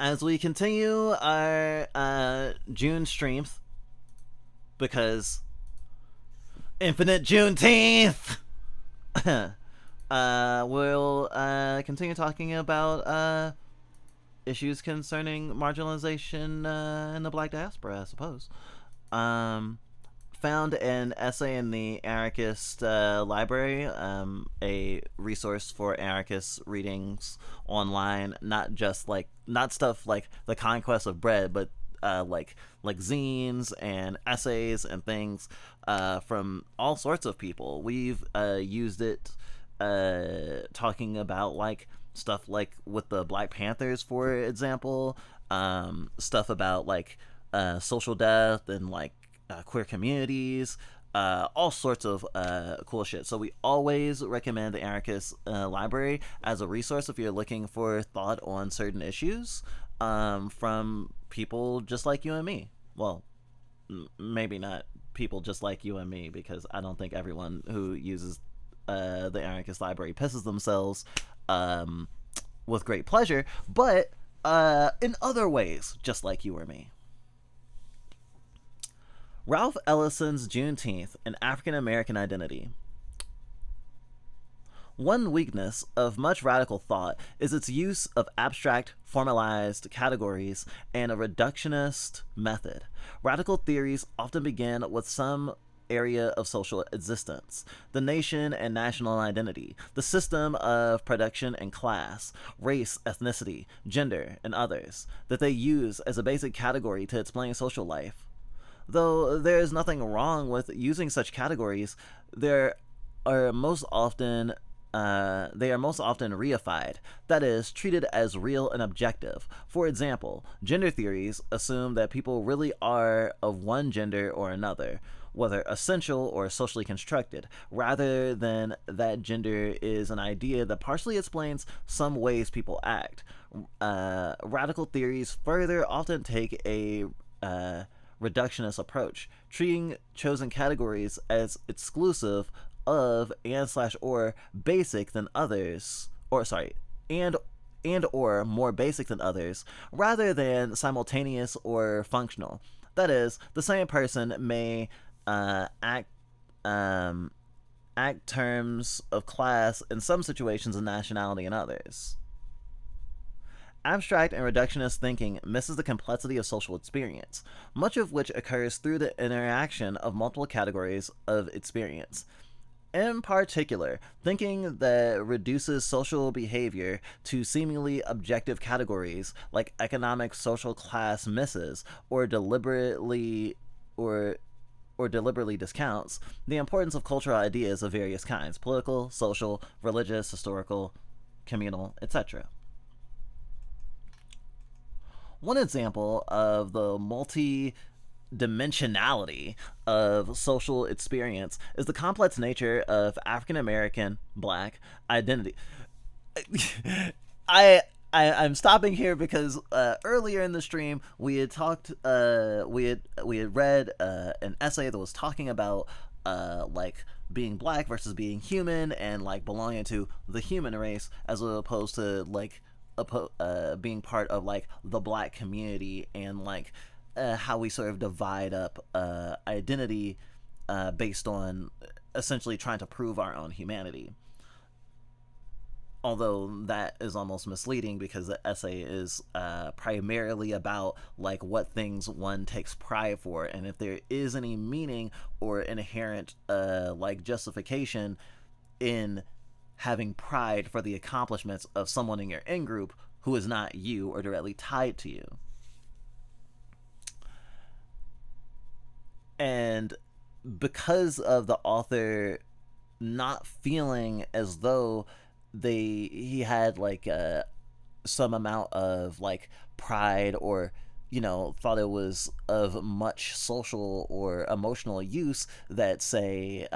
as we continue our Junestreamth, because Infinite Juneteenth, we'll continue talking about issues concerning marginalization in the Black diaspora, I suppose. Found an essay in the anarchist library, a resource for anarchist readings online, not stuff like the conquest of bread, but like zines and essays and things from all sorts of people. We've used it talking about like stuff like with the Black Panthers, for example, stuff about like social death and like queer communities, all sorts of cool shit. So we always recommend the Anarchist Library as a resource if you're looking for thought on certain issues from people just like you and me. Well, maybe not people just like you and me, because I don't think everyone who uses the Anarchist Library pisses themselves with great pleasure, but in other ways, just like you or me. Ralph Ellison's Juneteenth, an African American Identity. One weakness of much radical thought is its use of abstract, formalized categories and a reductionist method. Radical theories often begin with some area of social existence, the nation and national identity, the system of production and class, race, ethnicity, gender, and others, that they use as a basic category to explain social life. Though there is nothing wrong with using such categories, they are most often reified, that is, treated as real and objective. For example, gender theories assume that people really are of one gender or another, whether essential or socially constructed, rather than that gender is an idea that partially explains some ways people act. Radical theories further often take a reductionist approach, treating chosen categories as exclusive of and/or basic than others, and or more basic than others, rather than simultaneous or functional. That is, the same person may act terms of class in some situations and nationality in others. Abstract and reductionist thinking misses the complexity of social experience, much of which occurs through the interaction of multiple categories of experience. In particular, thinking that reduces social behavior to seemingly objective categories like economic social class misses or deliberately discounts the importance of cultural ideas of various kinds: political, social, religious, historical, communal, etc. One example of the multi-dimensionality of social experience is the complex nature of African American Black identity. I'm stopping here because earlier in the stream we had talked we had read an essay that was talking about like being black versus being human and like belonging to the human race as opposed to like being part of like the black community, and like how we sort of divide up identity based on essentially trying to prove our own humanity. Although that is almost misleading because the essay is primarily about like what things one takes pride for, and if there is any meaning or inherent like justification in having pride for the accomplishments of someone in your in-group who is not you or directly tied to you. And because of the author not feeling as though he had like some amount of like pride, or thought it was of much social or emotional use, that say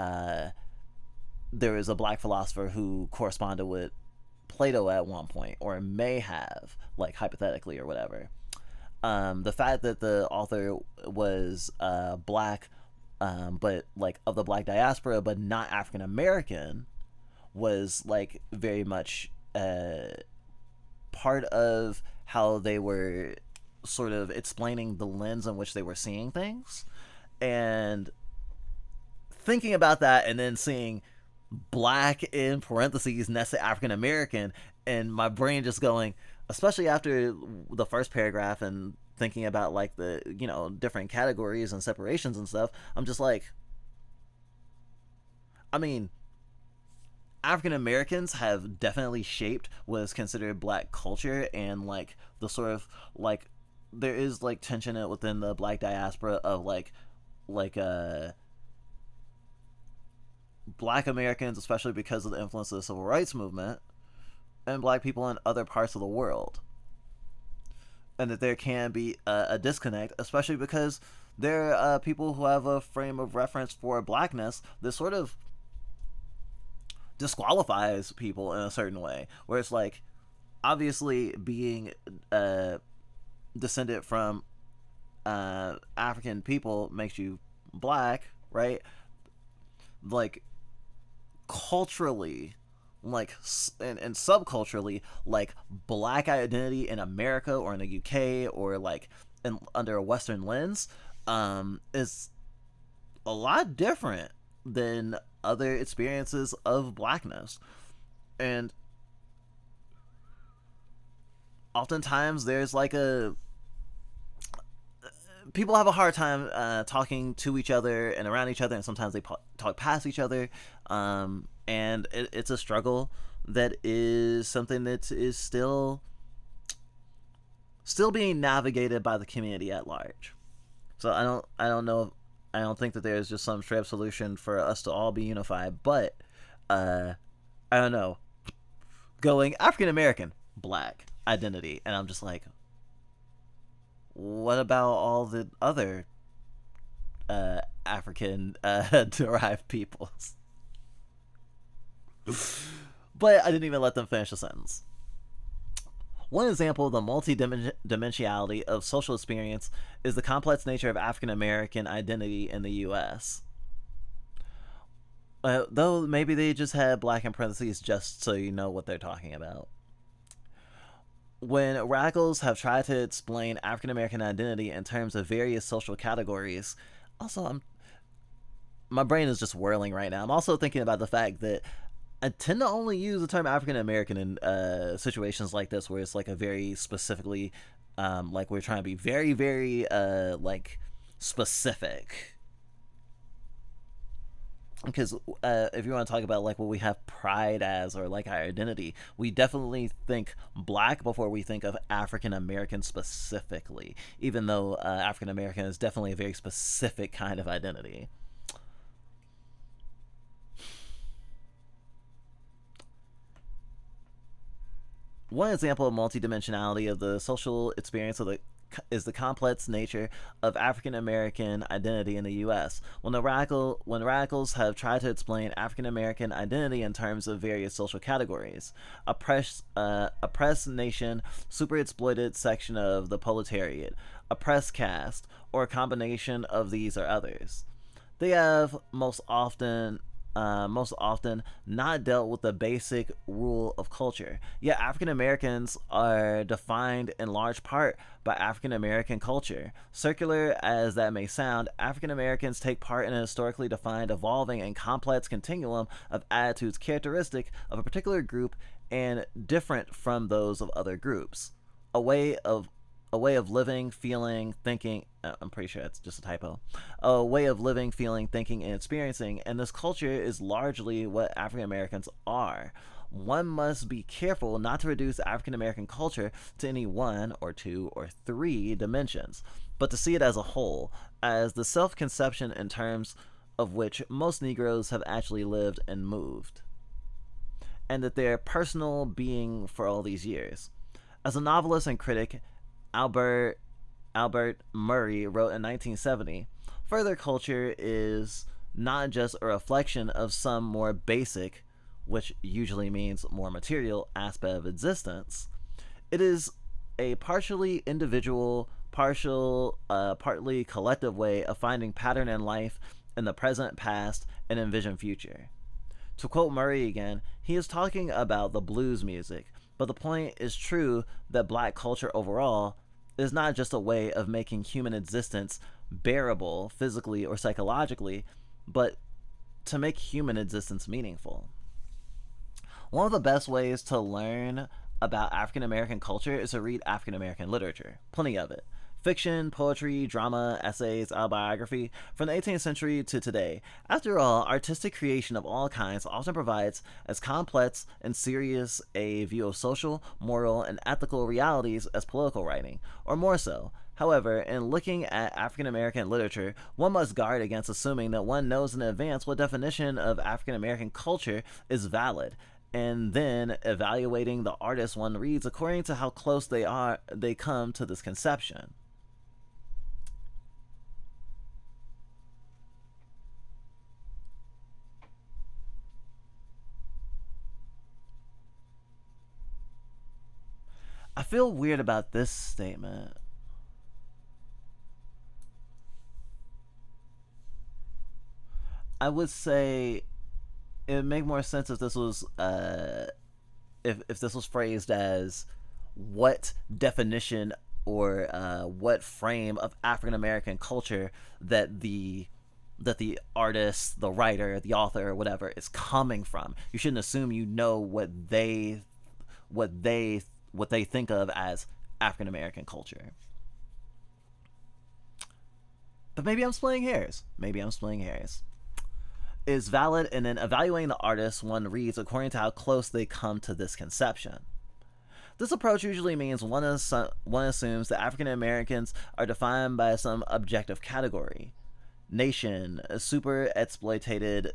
there is a black philosopher who corresponded with Plato at one point, or may have, like hypothetically or whatever. The fact that the author was black, but like of the black diaspora, but not African American, was like very much part of how they were sort of explaining the lens in which they were seeing things, and thinking about that, and then seeing black in parentheses next to African American, and my brain just going, especially after the first paragraph and thinking about like the, you know, different categories and separations and stuff, I'm just like, I mean, African Americans have definitely shaped what is considered black culture, and like the sort of like there is like tension within the black diaspora of like black Americans, especially because of the influence of the civil rights movement, and black people in other parts of the world, and that there can be a disconnect, especially because there are people who have a frame of reference for blackness that sort of disqualifies people in a certain way, where it's like, obviously being descended from African people makes you black, right? Like culturally, like and subculturally, like black identity in America or in the UK or like under a Western lens is a lot different than other experiences of blackness. And oftentimes there's like a people have a hard time talking to each other and around each other, and sometimes they talk past each other, and it's a struggle that is something that is still being navigated by the community at large. So I don't know, I don't think that there's just some straight up solution for us to all be unified, but I don't know, going African American black identity, and I'm just like, what about all the other African derived peoples? But I didn't even let them finish the sentence. One example of the multi-dimensionality of social experience is the complex nature of African American identity in the U.S. Though maybe they just had black in parentheses just so you know what they're talking about. When radicals have tried to explain African American identity in terms of various social categories, also my brain is just whirling right now. I'm also thinking about the fact that I tend to only use the term African American in situations like this, where it's like a very specifically, like we're trying to be very, very like specific. Because if you want to talk about like what we have pride as, or like our identity, we definitely think black before we think of African American specifically, even though African American is definitely a very specific kind of identity. One example of multidimensionality of the social experience is the complex nature of African American identity in the U.S. When radicals have tried to explain African American identity in terms of various social categories, oppressed nation, super exploited section of the proletariat, oppressed caste, or a combination of these or others, they have most often not dealt with the basic rule of culture. Yet African Americans are defined in large part by African American culture. Circular as that may sound, African Americans take part in a historically defined, evolving, and complex continuum of attitudes characteristic of a particular group and different from those of other groups. A way of living, feeling, thinking. I'm pretty sure that's just a typo. A way of living, feeling, thinking, and experiencing, and this culture is largely what African Americans are. One must be careful not to reduce African American culture to any one or two or three dimensions, but to see it as a whole, as the self-conception in terms of which most Negroes have actually lived and moved, and that their personal being for all these years. As a novelist and critic, Albert Murray wrote in 1970, further culture is not just a reflection of some more basic, which usually means more material, aspect of existence. It is a partially individual, partly collective way of finding pattern in life in the present, past, and envisioned future. To quote Murray again, he is talking about the blues music, But the point is true that black culture overall is not just a way of making human existence bearable physically or psychologically, but to make human existence meaningful. One of the best ways to learn about African American culture is to read African American literature. Plenty of it. Fiction, poetry, drama, essays, autobiography, from the 18th century to today. After all, artistic creation of all kinds often provides as complex and serious a view of social, moral, and ethical realities as political writing, or more so. However, in looking at African American literature, one must guard against assuming that one knows in advance what definition of African American culture is valid, and then evaluating the artists one reads according to how close they come to this conception. I feel weird about this statement. I would say it would make more sense if this was if this was phrased as what definition or what frame of African American culture that the artist, the writer, the author, or whatever is coming from. You shouldn't assume you know what they what they think of as African American culture. But maybe I'm splitting hairs. Maybe I'm splitting hairs. Is valid, and then evaluating the artist one reads according to how close they come to this conception. This approach usually means one assumes that African Americans are defined by some objective category, nation, super exploited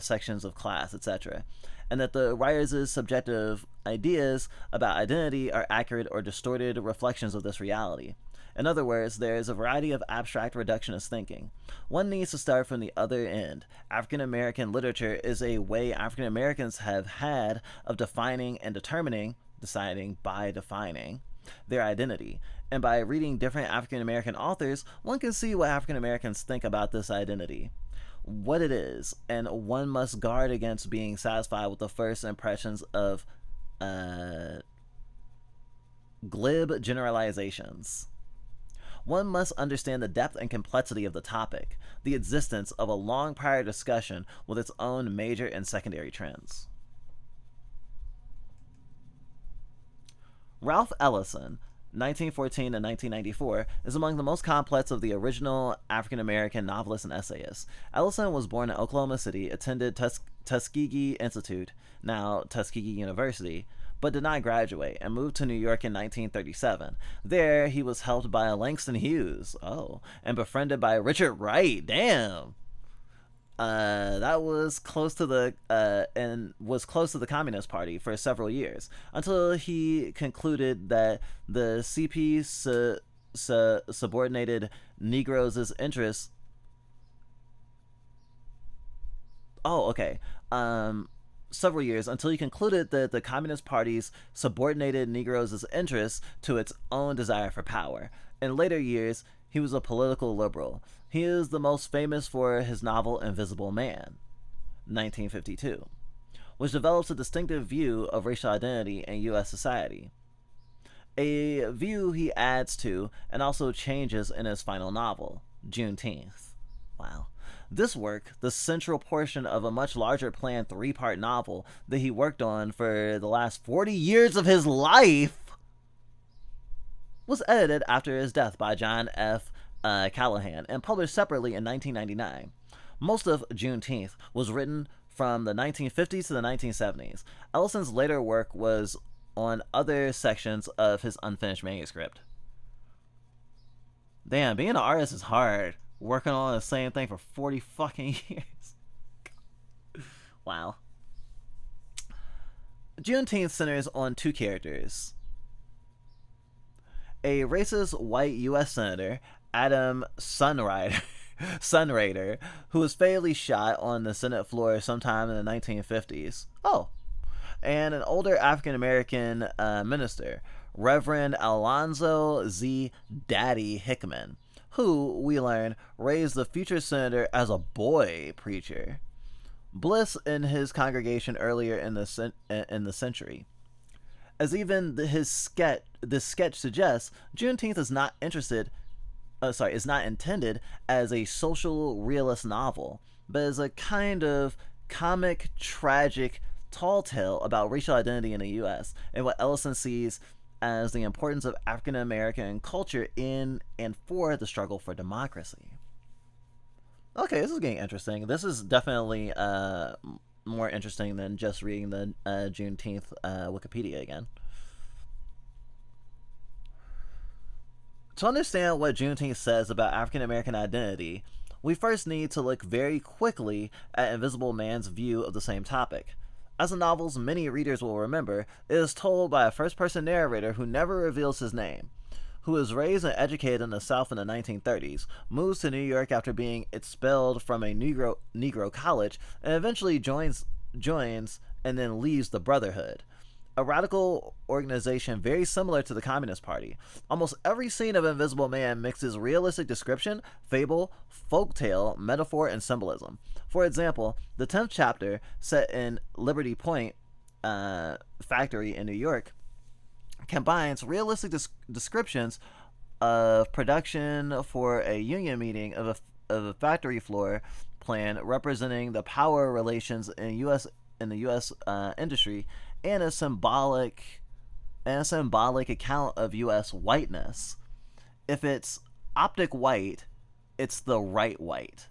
sections of class, etc., and that the writer's subjective ideas about identity are accurate or distorted reflections of this reality. In other words, there is a variety of abstract reductionist thinking. One needs to start from the other end. African American literature is a way African Americans have had of defining and deciding by defining their identity. And by reading different African American authors, one can see what African Americans think about this identity, what it is, and one must guard against being satisfied with the first impressions of glib generalizations. One must understand the depth and complexity of the topic, the existence of a long prior discussion with its own major and secondary trends. Ralph Ellison, 1914 to 1994, is among the most complex of the original African American novelists and essayists. Ellison was born in Oklahoma City, attended Tuskegee Institute, now Tuskegee University, but did not graduate, and moved to New York in 1937. There, he was helped by Langston Hughes, and befriended by Richard Wright. Damn, that was close to the Communist Party for several years, until he concluded that the CP subordinated Negroes' interests. Several years until he concluded that the Communist Party's subordinated Negroes' interests to its own desire for power. In later years, he was a political liberal. He is the most famous for his novel Invisible Man, 1952, which develops a distinctive view of racial identity in U.S. society. A view he adds to and also changes in his final novel, Juneteenth. Wow. This work, the central portion of a much larger planned 3-part novel that he worked on for the last 40 years of his life, was edited after his death by John F. Callahan and published separately in 1999. Most of Juneteenth was written from the 1950s to the 1970s. Ellison's later work was on other sections of his unfinished manuscript. Damn, being an artist is hard. Working on the same thing for 40 fucking years. Wow. Juneteenth centers on 2 characters. A racist white U.S. Senator, Adam Sunraider, who was fatally shot on the Senate floor sometime in the 1950s. And an older African American minister, Reverend Alonzo Z. Daddy Hickman, who, we learn, raised the future senator as a boy preacher. Bliss in his congregation earlier in the century. As even this sketch suggests, Juneteenth is not intended as a social realist novel, but as a kind of comic, tragic, tall tale about racial identity in the U.S. and what Ellison sees as the importance of African American culture in and for the struggle for democracy. Okay, this is getting interesting. This is definitely more interesting than just reading the Juneteenth Wikipedia again. To understand what Juneteenth says about African American identity, we first need to look very quickly at Invisible Man's view of the same topic. As the novel's many readers will remember, it is told by a first person narrator who never reveals his name. Who was raised and educated in the South in the 1930s, moves to New York after being expelled from a Negro college, and eventually joins and then leaves the Brotherhood, a radical organization very similar to the Communist Party. Almost every scene of Invisible Man mixes realistic description, fable, folktale, metaphor, and symbolism. For example, the 10th chapter, set in Liberty Point factory in New York, combines realistic descriptions of production for a union meeting of a factory floor plan representing the power relations in the U.S. Industry, and a symbolic account of U.S. whiteness. If it's optic white, it's the right white.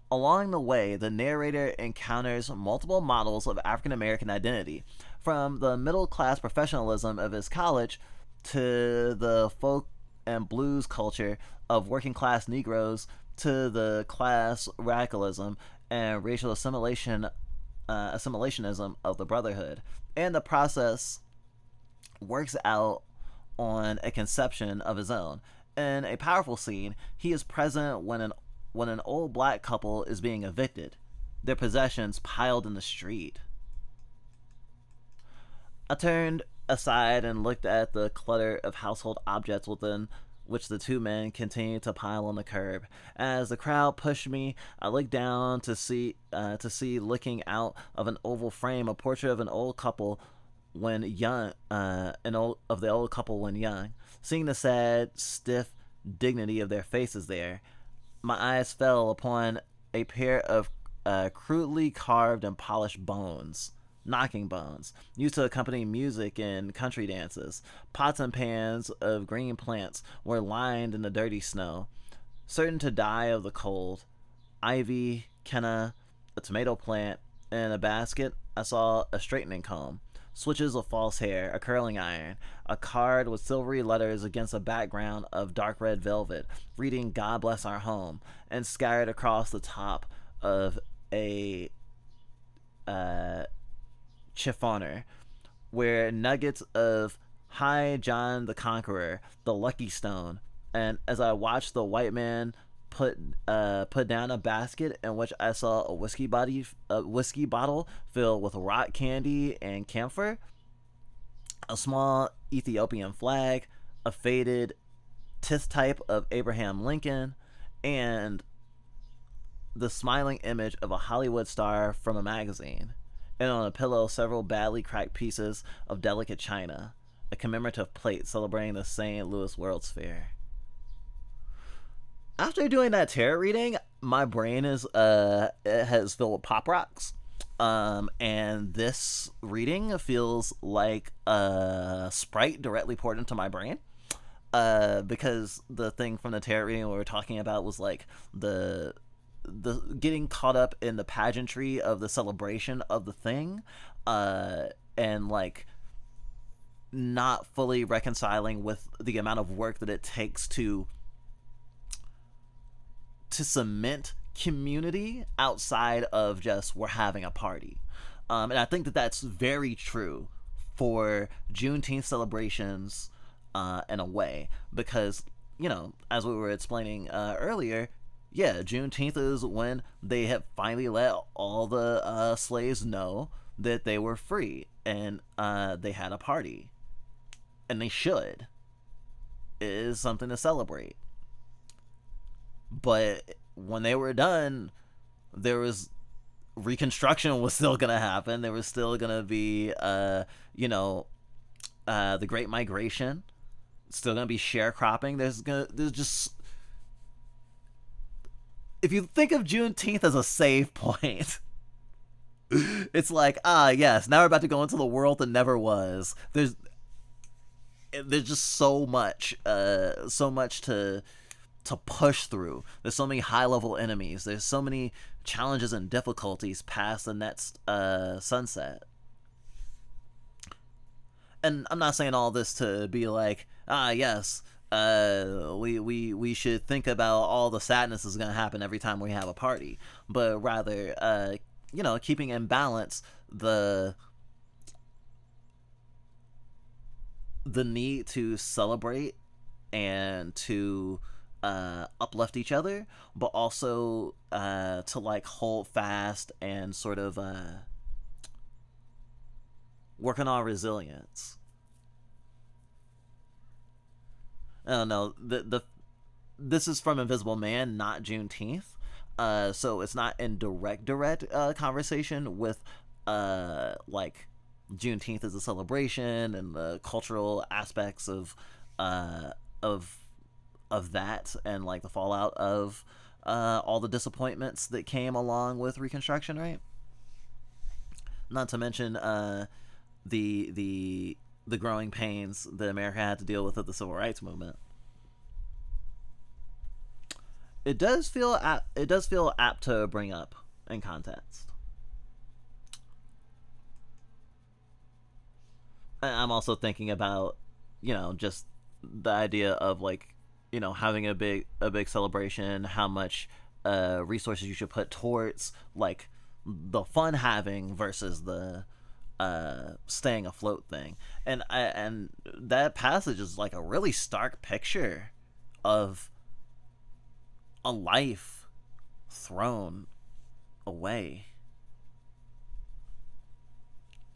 Along the way, the narrator encounters multiple models of African American identity, from the middle class professionalism of his college to the folk and blues culture of working class Negroes to the class radicalism and racial assimilationism of the Brotherhood. And the process works out on a conception of his own. In a powerful scene, he is present when an old black couple is being evicted, their possessions piled in the street. I turned aside and looked at the clutter of household objects within which the two men continued to pile on the curb. As the crowd pushed me, I looked down to see looking out of an oval frame a portrait of an old couple when young, of the old couple when young. Seeing the sad, stiff dignity of their faces there, my eyes fell upon a pair of crudely carved and polished bones, knocking bones, used to accompany music and country dances. Pots and pans of green plants were lined in the dirty snow, certain to die of the cold. Ivy, kenna, a tomato plant, and in a basket I saw a straightening comb, switches of false hair, a curling iron, a card with silvery letters against a background of dark red velvet, reading "God Bless Our Home," and scattered across the top of a chiffoner were nuggets of "Hi, John the Conqueror," "The Lucky Stone," and as I watched the white man put down a basket in which I saw a whiskey bottle filled with rock candy and camphor, a small Ethiopian flag, a faded type of Abraham Lincoln, and the smiling image of a Hollywood star from a magazine, and on a pillow several badly cracked pieces of delicate china, a commemorative plate celebrating the St. Louis World's Fair. After doing that tarot reading, my brain has filled with pop rocks, and this reading feels like a Sprite directly poured into my brain. Because the thing from the tarot reading we were talking about was like the getting caught up in the pageantry of the celebration of the thing, and like not fully reconciling with the amount of work that it takes to cement community outside of just we're having a party. And I think that that's very true for Juneteenth celebrations in a way, because, you know, as we were explaining earlier, yeah, Juneteenth is when they have finally let all the slaves know that they were free, and they had a party. And they should. It is something to celebrate. But when they were done, there was Reconstruction was still gonna happen. There was still gonna be, The Great Migration, still gonna be sharecropping. There's just, if you think of Juneteenth as a save point, it's like, yes, now we're about to go into the world that never was. There's just so much to push through. There's so many high level enemies. There's so many challenges and difficulties past the next sunset. And I'm not saying all this to be like, yes, we should think about all the sadness that's going to happen every time we have a party, but rather, keeping in balance the need to celebrate and to uplift each other, but also to like hold fast and sort of work on our resilience. I don't know. This is from Invisible Man, not Juneteenth. So it's not in direct conversation with like Juneteenth as a celebration and the cultural aspects of that, and like the fallout of all the disappointments that came along with Reconstruction, right? Not to mention the growing pains that America had to deal with the Civil Rights Movement. It does feel apt to bring up in context. I'm also thinking about, just the idea of like, having a big celebration, how much resources you should put towards like the fun having versus the staying afloat thing. And that passage is like a really stark picture of a life thrown away,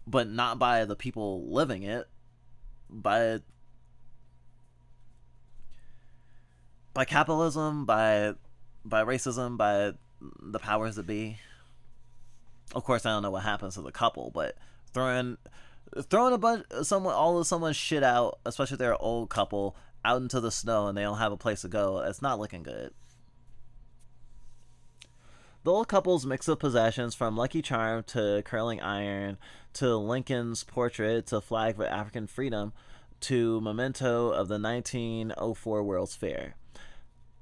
but not by the people living it, by capitalism, by racism, by the powers that be. Of course, I don't know what happens to the couple, but throwing all of someone's shit out, especially if they're an old couple, out into the snow and they don't have a place to go, it's not looking good. The old couple's mix of possessions, from Lucky Charm to curling iron to Lincoln's portrait to flag for African freedom to memento of the 1904 World's Fair.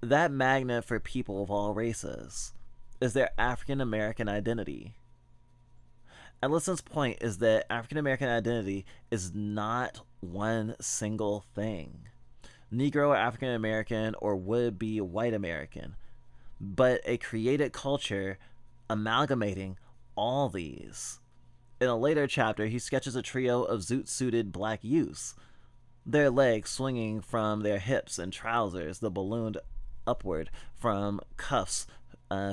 That magnet for people of all races is their African American identity. Ellison's point is that African American identity is not one single thing. Negro, African American, or would-be white American, but a created culture amalgamating all these. In a later chapter, he sketches a trio of zoot-suited black youths, their legs swinging from their hips and trousers that ballooned upward from cuffs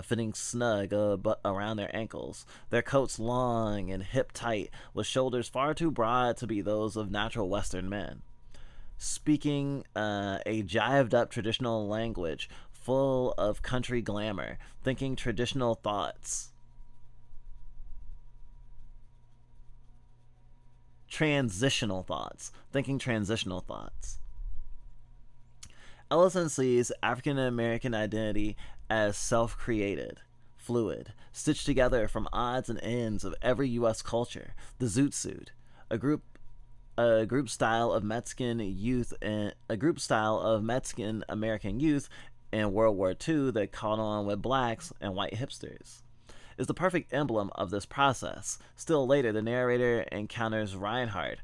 fitting snug around their ankles, their coats long and hip-tight, with shoulders far too broad to be those of natural Western men. Speaking a jived-up traditional language full of country glamour, thinking traditional thoughts. Thinking transitional thoughts. Ellison sees African American identity as self-created, fluid, stitched together from odds and ends of every U.S. culture. The Zoot Suit, a group style of Mexican American youth in World War II that caught on with blacks and white hipsters, is the perfect emblem of this process. Still later, the narrator encounters Reinhardt,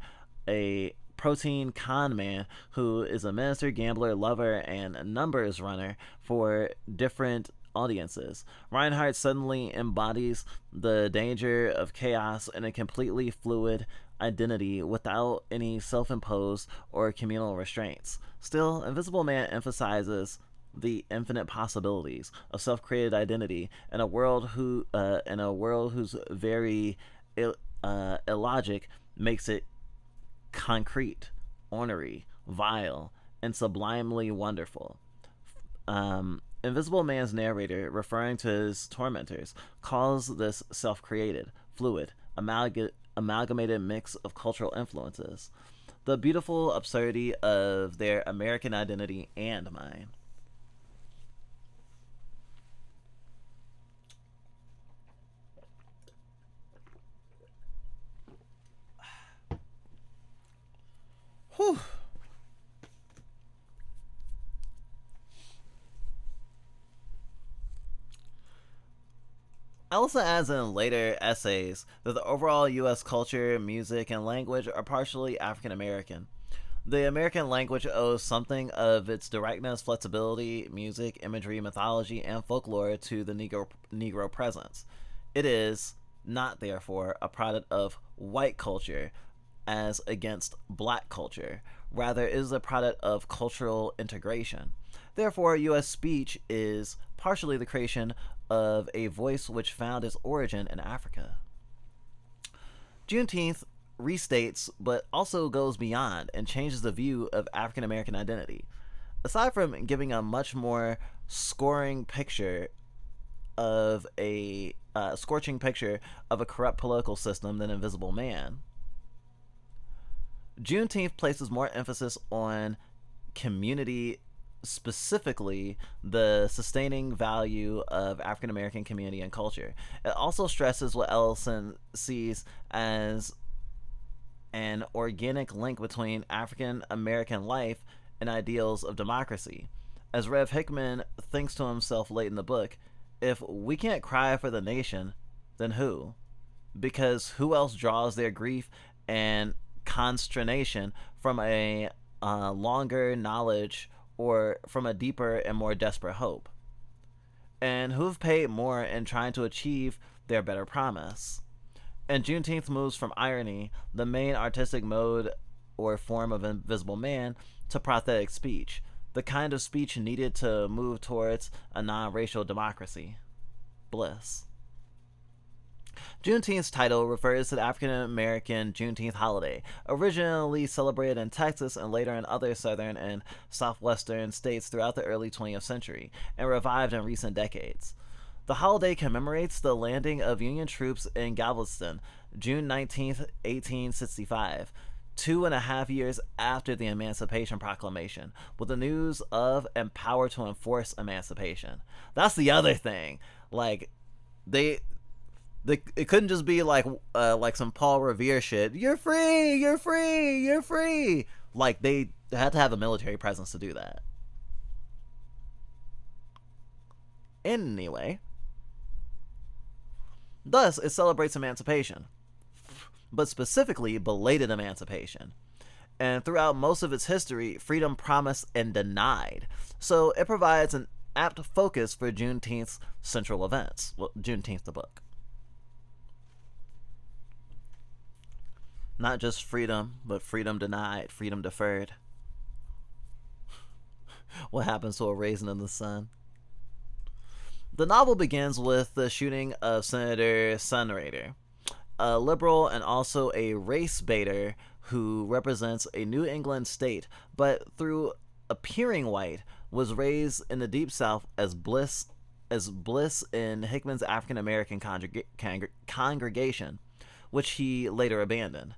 a protein con man who is a minister, gambler, lover, and numbers runner for different audiences. Reinhardt suddenly embodies the danger of chaos in a completely fluid identity without any self-imposed or communal restraints. Still, Invisible Man emphasizes the infinite possibilities of self-created identity in a world whose very illogic makes it concrete, ornery, vile, and sublimely wonderful. Invisible Man's narrator, referring to his tormentors, calls this self-created, fluid, amalgamated mix of cultural influences the beautiful absurdity of their American identity and mine. Whew. Ellison adds in later essays that the overall U.S. culture, music, and language are partially African American. The American language owes something of its directness, flexibility, music, imagery, mythology, and folklore to the Negro presence. It is not, therefore, a product of white culture as against black culture. Rather, it is a product of cultural integration. Therefore, U.S. speech is partially the creation of a voice which found its origin in Africa. Juneteenth restates, but also goes beyond and changes the view of African American identity. Aside from giving a much more scoring picture of a scorching picture of a corrupt political system than Invisible Man, Juneteenth places more emphasis on community, specifically the sustaining value of African American community and culture. It also stresses what Ellison sees as an organic link between African American life and ideals of democracy. As Rev Hickman thinks to himself late in the book, if we can't cry for the nation, then who? Because who else draws their grief and consternation from a longer knowledge or from a deeper and more desperate hope? And who've paid more in trying to achieve their better promise? And Juneteenth moves from irony, the main artistic mode or form of Invisible Man, to prosthetic speech, the kind of speech needed to move towards a non-racial democracy. Bliss. Juneteenth's title refers to the African American Juneteenth holiday, originally celebrated in Texas and later in other southern and southwestern states throughout the early 20th century, and revived in recent decades. The holiday commemorates the landing of Union troops in Galveston, June 19, 1865, 2.5 years after the Emancipation Proclamation, with the news of and power to enforce emancipation. That's the other thing. Like, it couldn't just be like some Paul Revere shit. You're free, you're free, you're free. Like, they had to have a military presence to do that. Anyway, thus it celebrates emancipation, but specifically belated emancipation. And throughout most of its history, freedom promised and denied. So it provides an apt focus for Juneteenth's central events. Well, Juneteenth the book. Not just freedom, but freedom denied, freedom deferred. What happens to a raisin in the sun? The novel begins with the shooting of Senator Sunrader, a liberal and also a race baiter who represents a New England state, but through appearing white, was raised in the Deep South as bliss in Hickman's African American congregation, which he later abandoned.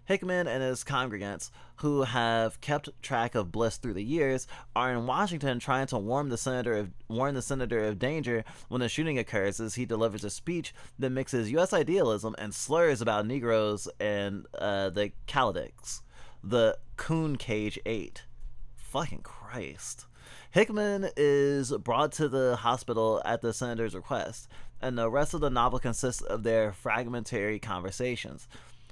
Hickman and his congregants, who have kept track of Bliss through the years, are in Washington trying to warn the senator of danger when a shooting occurs as he delivers a speech that mixes U.S. idealism and slurs about Negroes and the Chaldeans, the Coon Cage 8. Fucking Christ. Hickman is brought to the hospital at the senator's request, and the rest of the novel consists of their fragmentary conversations,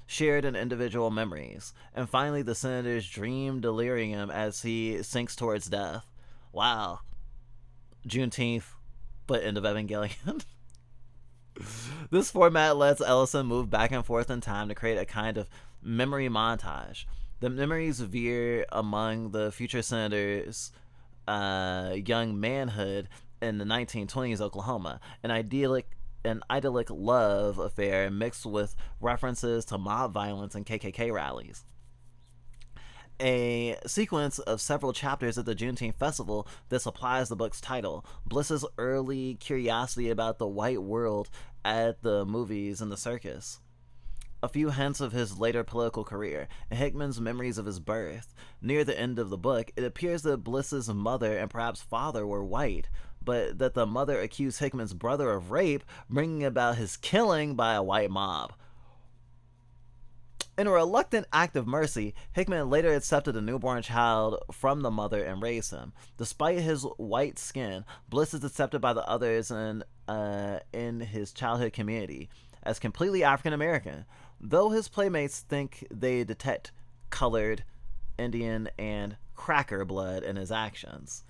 shared in individual memories, and finally the senator's dream delirium as he sinks towards death. Wow. Juneteenth, but end of Evangelion. This format lets Ellison move back and forth in time to create a kind of memory montage. The memories veer among the future senator's young manhood in the 1920s Oklahoma, an idyllic love affair mixed with references to mob violence and KKK rallies. A sequence of several chapters at the Juneteenth Festival that supplies the book's title, Bliss's early curiosity about the white world at the movies and the circus. a few hints of his later political career, and Hickman's memories of his birth. Near the end of the book, it appears that Bliss's mother and perhaps father were white, but that the mother accused Hickman's brother of rape, bringing about his killing by a white mob. In a reluctant act of mercy, Hickman later accepted a newborn child from the mother and raised him. Despite his white skin, Bliss is accepted by the others in his childhood community as completely African American, though his playmates think they detect colored, Indian, and cracker blood in his actions.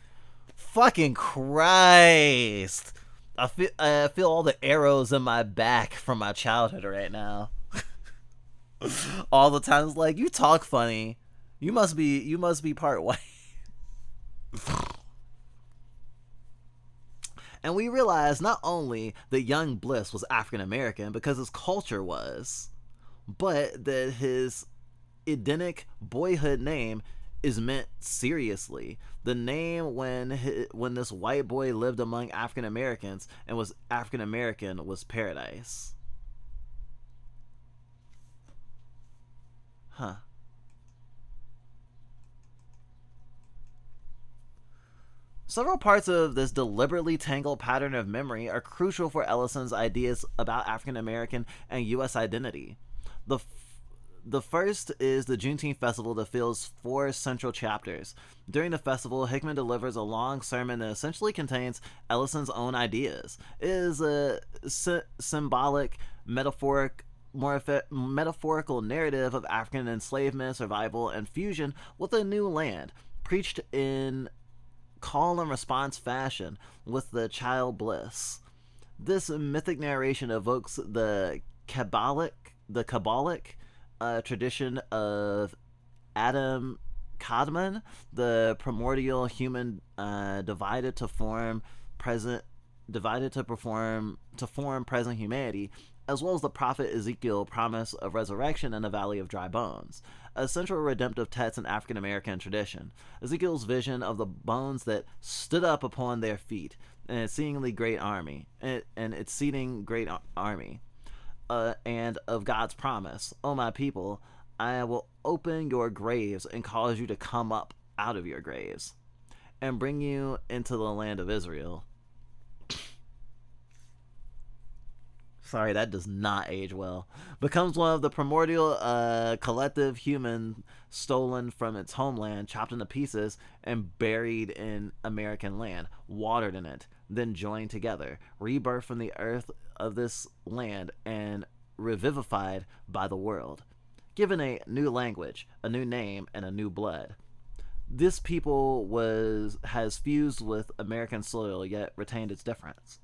Fucking Christ! I feel all the arrows in my back from my childhood right now. All the times, like, you talk funny. You must be part white. And we realize not only that young Bliss was African American because his culture was, but that his Edenic boyhood name is meant seriously. The name when this white boy lived among African Americans and was African American was Paradise. Huh. Several parts of this deliberately tangled pattern of memory are crucial for Ellison's ideas about African American and U.S. identity. The first is the Juneteenth festival that fills 4 central chapters. During the festival, Hickman delivers a long sermon that essentially contains Ellison's own ideas. It is a symbolic, metaphorical narrative of African enslavement, survival, and fusion with a new land, preached in call and response fashion with the child Bliss. This mythic narration evokes the Kabbalic tradition of Adam Kadmon, the primordial human divided to form present humanity, as well as the prophet Ezekiel's promise of resurrection in the Valley of Dry Bones, a central redemptive text in African American tradition. Ezekiel's vision of the bones that stood up upon their feet, and exceedingly great army, and of God's promise, "O my people, I will open your graves and cause you to come up out of your graves, and bring you into the land of Israel." Sorry, that does not age well. Becomes one of the primordial collective human stolen from its homeland, chopped into pieces, and buried in American land, watered in it, then joined together, rebirthed from the earth of this land, and revivified by the world. Given a new language, a new name, and a new blood. This people has fused with American soil, yet retained its difference.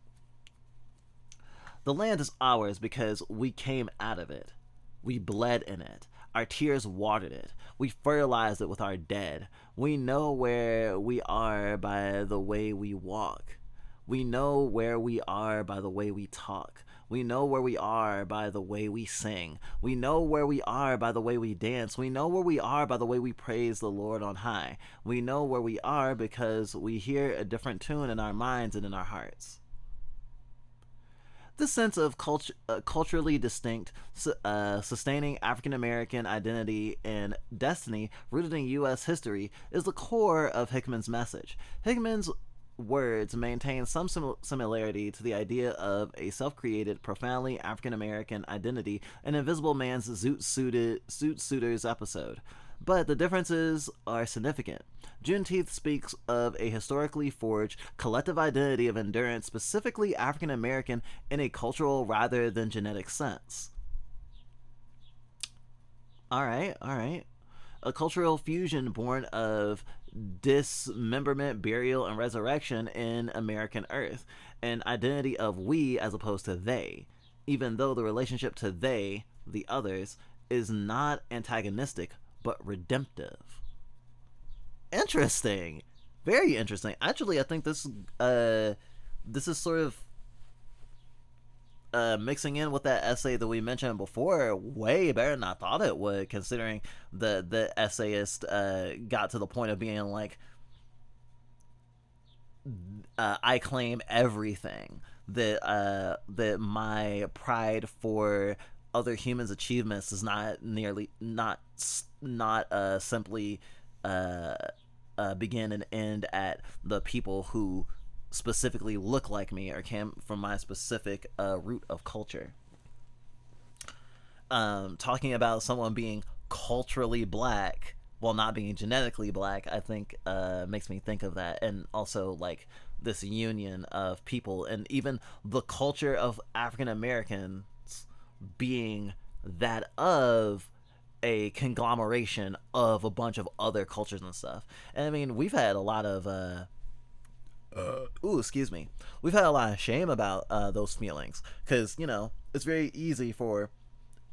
The land is ours because we came out of it. We bled in it. Our tears watered it. We fertilized it with our dead. We know where we are by the way we walk. We know where we are by the way we talk. We know where we are by the way we sing. We know where we are by the way we dance. We know where we are by the way we praise the Lord on high. We know where we are because we hear a different tune in our minds and in our hearts. This sense of culturally distinct, sustaining African American identity and destiny rooted in U.S. history is the core of Hickman's message. Hickman's words maintain some similarity to the idea of a self-created, profoundly African American identity in Invisible Man's Zoot Suiters episode. But the differences are significant. Juneteenth speaks of a historically forged collective identity of endurance, specifically African American, in a cultural rather than genetic sense. Alright. A cultural fusion born of dismemberment, burial, and resurrection in American Earth. An identity of we as opposed to they, even though the relationship to they, the others, is not antagonistic, but redemptive. Interesting. Very interesting. Actually, I think this is sort of mixing in with that essay that we mentioned before way better than I thought it would, considering the essayist got to the point of being like, I claim everything, that my pride for other humans' achievements is not simply uh, begin and end at the people who specifically look like me or came from my specific root of culture. Talking about someone being culturally black while not being genetically black, I think makes me think of that, and also like this union of people, and even the culture of African Americans being that of a conglomeration of a bunch of other cultures and stuff. And I mean, we've had a lot of excuse me. We've had a lot of shame about those feelings, because it's very easy for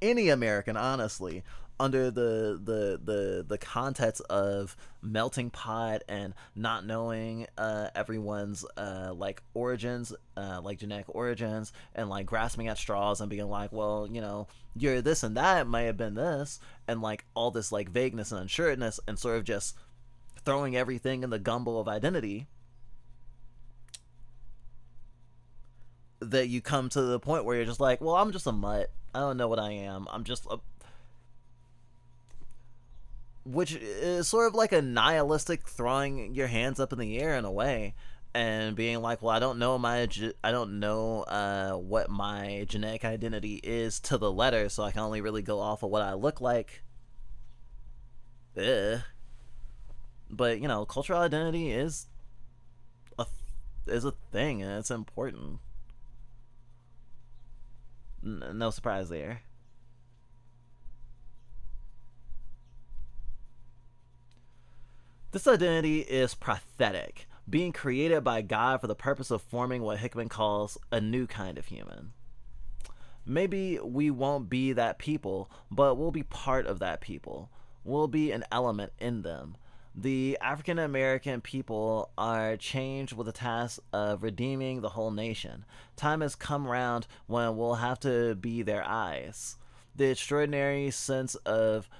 any American, honestly, under the context of melting pot and not knowing everyone's like origins, like genetic origins, and like grasping at straws and being like, well, you're this and that, it may have been this, and like all this like vagueness and unsureness, and sort of just throwing everything in the gumbo of identity, that you come to the point where you're just like, well, I'm just a mutt. I don't know what I am. I'm just a. Which is sort of like a nihilistic throwing your hands up in the air in a way, and being like, well, I don't know what my genetic identity is to the letter, so I can only really go off of what I look like. Ugh. But cultural identity is a thing, and it's important. No surprise there. This identity is prophetic, being created by God for the purpose of forming what Hickman calls a new kind of human. Maybe we won't be that people, but we'll be part of that people. We'll be an element in them. The African American people are changed with the task of redeeming the whole nation. Time has come round when we'll have to be their eyes. The extraordinary sense of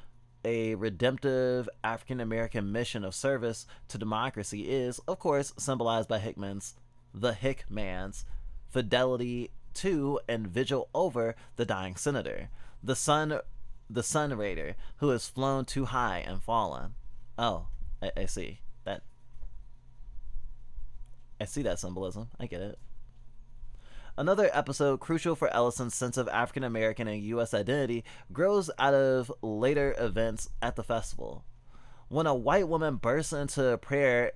a redemptive African American mission of service to democracy is, of course, symbolized by the Hickman's fidelity to and vigil over the dying senator, the sun raider who has flown too high and fallen. Oh, I see that. I see that symbolism. I get it. Another episode crucial for Ellison's sense of African American and U.S. identity grows out of later events at the festival. When a white woman bursts into the prayer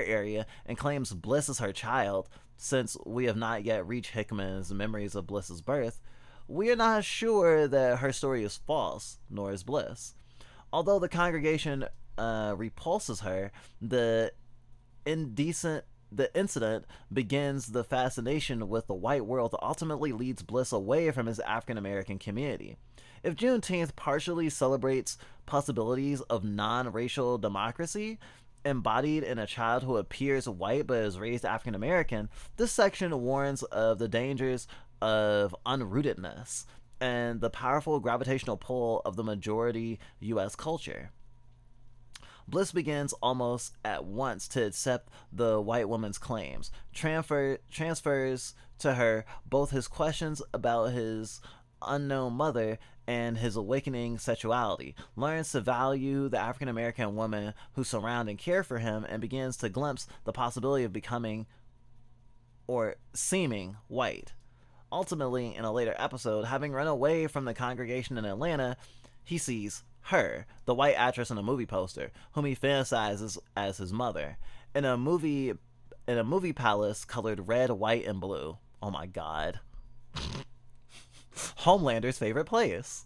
area and claims Bliss is her child, since we have not yet reached Hickman's memories of Bliss's birth, we are not sure that her story is false, nor is Bliss. Although the congregation repulses her, the incident begins the fascination with the white world that ultimately leads Bliss away from his African American community. If Juneteenth partially celebrates possibilities of non-racial democracy embodied in a child who appears white but is raised African American, this section warns of the dangers of unrootedness and the powerful gravitational pull of the majority U.S. culture. Bliss begins almost at once to accept the white woman's claims, transfers to her both his questions about his unknown mother and his awakening sexuality, learns to value the African American women who surround and care for him, and begins to glimpse the possibility of becoming or seeming white. Ultimately, in a later episode, having run away from the congregation in Atlanta, he sees her, the white actress in a movie poster, whom he fantasizes as his mother, in a movie palace colored red, white, and blue. Oh my god. Homelander's favorite place.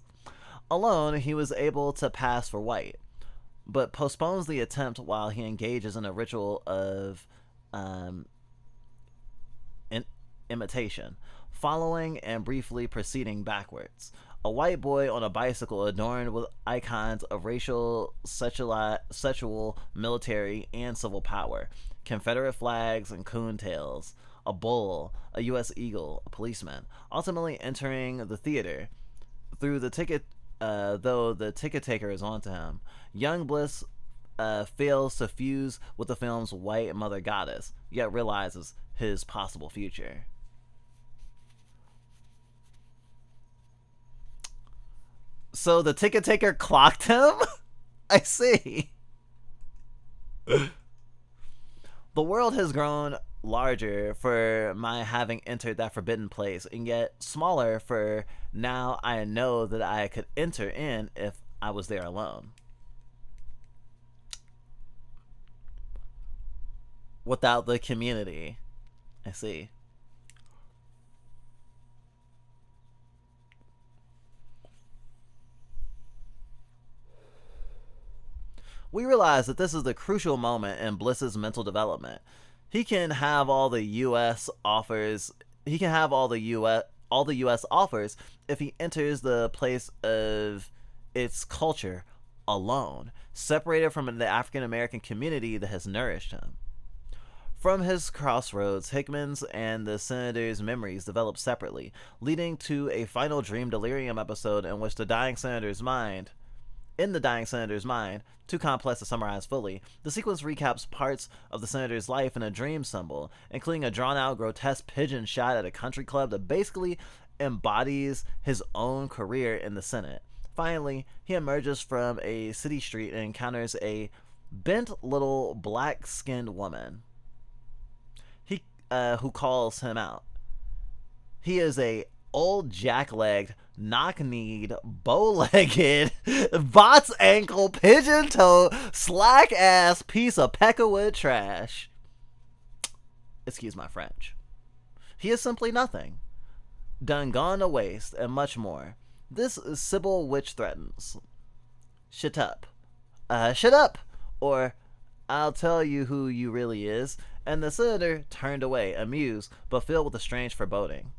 Alone, he was able to pass for white, but postpones the attempt while he engages in a ritual of imitation, following and briefly proceeding backwards. A white boy on a bicycle adorned with icons of racial, sexual, military, and civil power, Confederate flags and coon tails, a bull, a U.S. eagle, a policeman, ultimately entering the theater through the ticket, though the ticket taker is onto him. Young Bliss fails to fuse with the film's white mother goddess, yet realizes his possible future. So the ticket taker clocked him? I see. The world has grown larger for my having entered that forbidden place, and yet smaller for now I know that I could enter in if I was there alone. Without the community. I see. We realize that this is the crucial moment in Bliss's mental development. He can have all the US offers he can have all the US offers if he enters the place of its culture alone, separated from the African American community that has nourished him. From his crossroads, Hickman's and the senator's memories develop separately, leading to a final dream delirium episode in which in the dying senator's mind, too complex to summarize fully, the sequence recaps parts of the senator's life in a dream symbol, including a drawn-out, grotesque pigeon shot at a country club that basically embodies his own career in the Senate. Finally, he emerges from a city street and encounters a bent little black-skinned woman who calls him out. He is a old jack-legged, knock-kneed, bow-legged, bots-ankle, pigeon-toed, slack-ass piece of peckerwood trash. Excuse my French. He is simply nothing. Done gone to waste, and much more. This Sybil witch threatens. Shut up. Shut up! Or, I'll tell you who you really is. And the senator turned away, amused, but filled with a strange foreboding.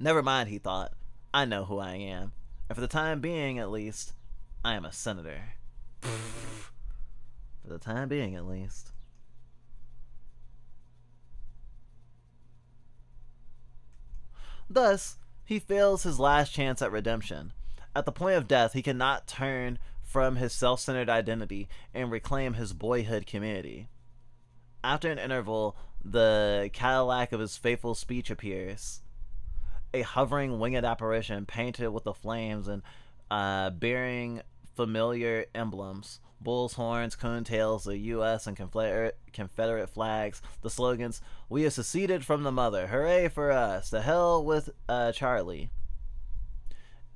Never mind, he thought. I know who I am. And for the time being, at least, I am a senator. For the time being, at least. Thus, he fails his last chance at redemption. At the point of death, he cannot turn from his self-centered identity and reclaim his boyhood community. After an interval, the Cadillac of his faithful speech appears. A hovering winged apparition painted with the flames and bearing familiar emblems. Bull's horns, coontails, the U.S. and Confederate flags, the slogans, "We have seceded from the mother, hooray for us, to hell with Charlie."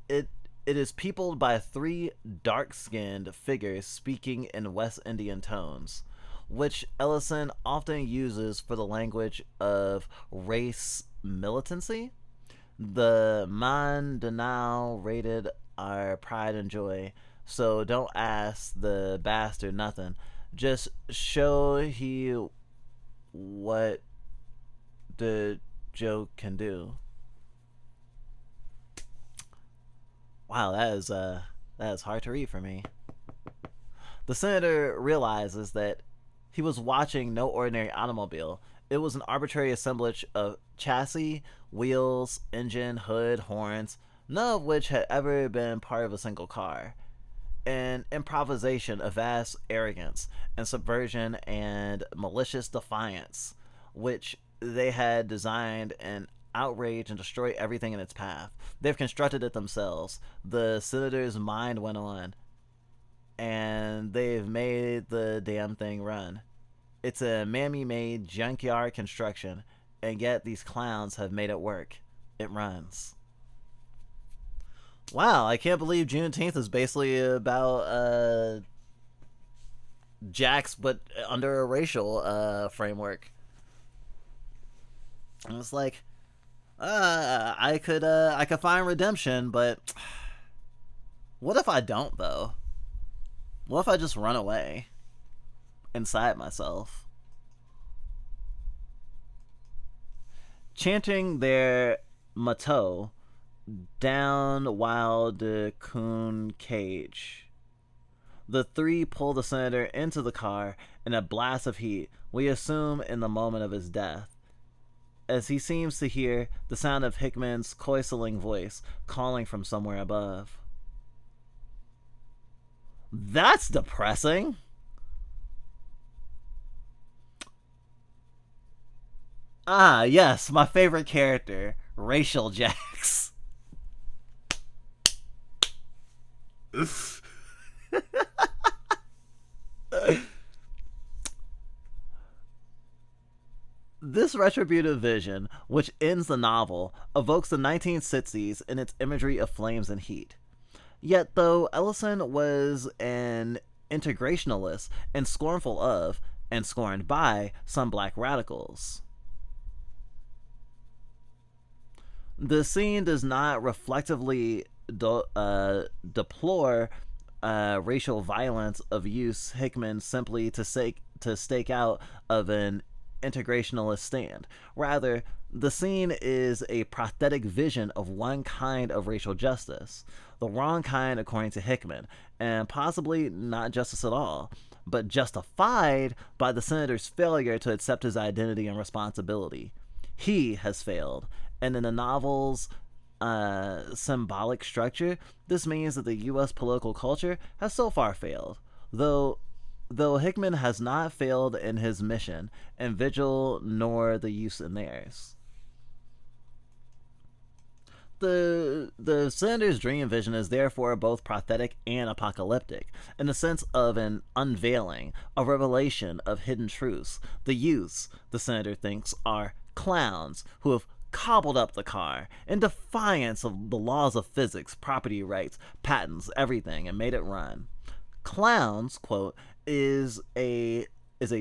It is peopled by three dark-skinned figures speaking in West Indian tones, which Ellison often uses for the language of race militancy. The man denial rated our pride and joy, so don't ask the bastard nothing. Just show he what the joke can do. Wow, that is hard to read for me. The senator realizes that he was watching no ordinary automobile. It was an arbitrary assemblage of chassis, wheels, engine, hood, horns, none of which had ever been part of a single car. An improvisation of vast arrogance and subversion and malicious defiance, which they had designed and outrage and destroy everything in its path. They've constructed it themselves. The senator's mind went on, and they've made the damn thing run. It's a mammy-made junkyard construction, and yet these clowns have made it work. It runs. Wow, I can't believe Juneteenth is basically about jacks, but under a racial framework. And it's like, I could find redemption, but what if I don't though? What if I just run away inside myself? Chanting their motto, "Down Wild de Coon Cage," the three pull the senator into the car in a blast of heat, we assume in the moment of his death, as he seems to hear the sound of Hickman's coiling voice calling from somewhere above. That's depressing. Ah, yes, my favorite character, Racial Jax. This retributive vision, which ends the novel, evokes the 1960s in its imagery of flames and heat. Yet, though Ellison was an integrationalist and scornful of, and scorned by, some black radicals, the scene does not reflectively deplore racial violence of use Hickman simply to stake out of an integrationalist stand. Rather, the scene is a prosthetic vision of one kind of racial justice, the wrong kind according to Hickman, and possibly not justice at all, but justified by the senator's failure to accept his identity and responsibility. He has failed, and in the novel's symbolic structure, this means that the U.S. political culture has so far failed, though Hickman has not failed in his mission, and Vigil nor the youth in theirs. The senator's dream vision is therefore both prophetic and apocalyptic, in the sense of an unveiling, a revelation of hidden truths. The youths, the senator thinks, are clowns who have cobbled up the car in defiance of the laws of physics, property rights, patents, everything, and made it run. Clowns, quote, is a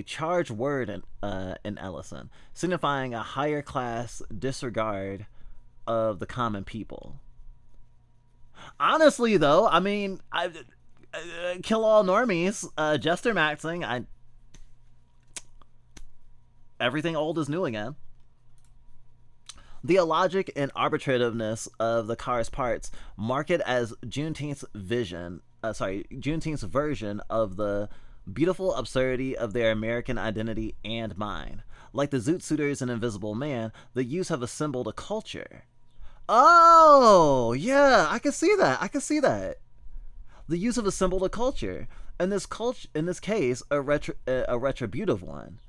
charged word in Ellison, signifying a higher class disregard of the common people. Honestly, though, I mean, kill all normies, Jester Maxing, everything old is new again. The illogic and arbitrativeness of the car's parts mark it as Juneteenth's version of the beautiful absurdity of their American identity and mind. Like the Zoot Suiters and Invisible Man, the youths have assembled a culture. Oh, yeah, I can see that. The youths have assembled a culture, and in this case, a retributive one,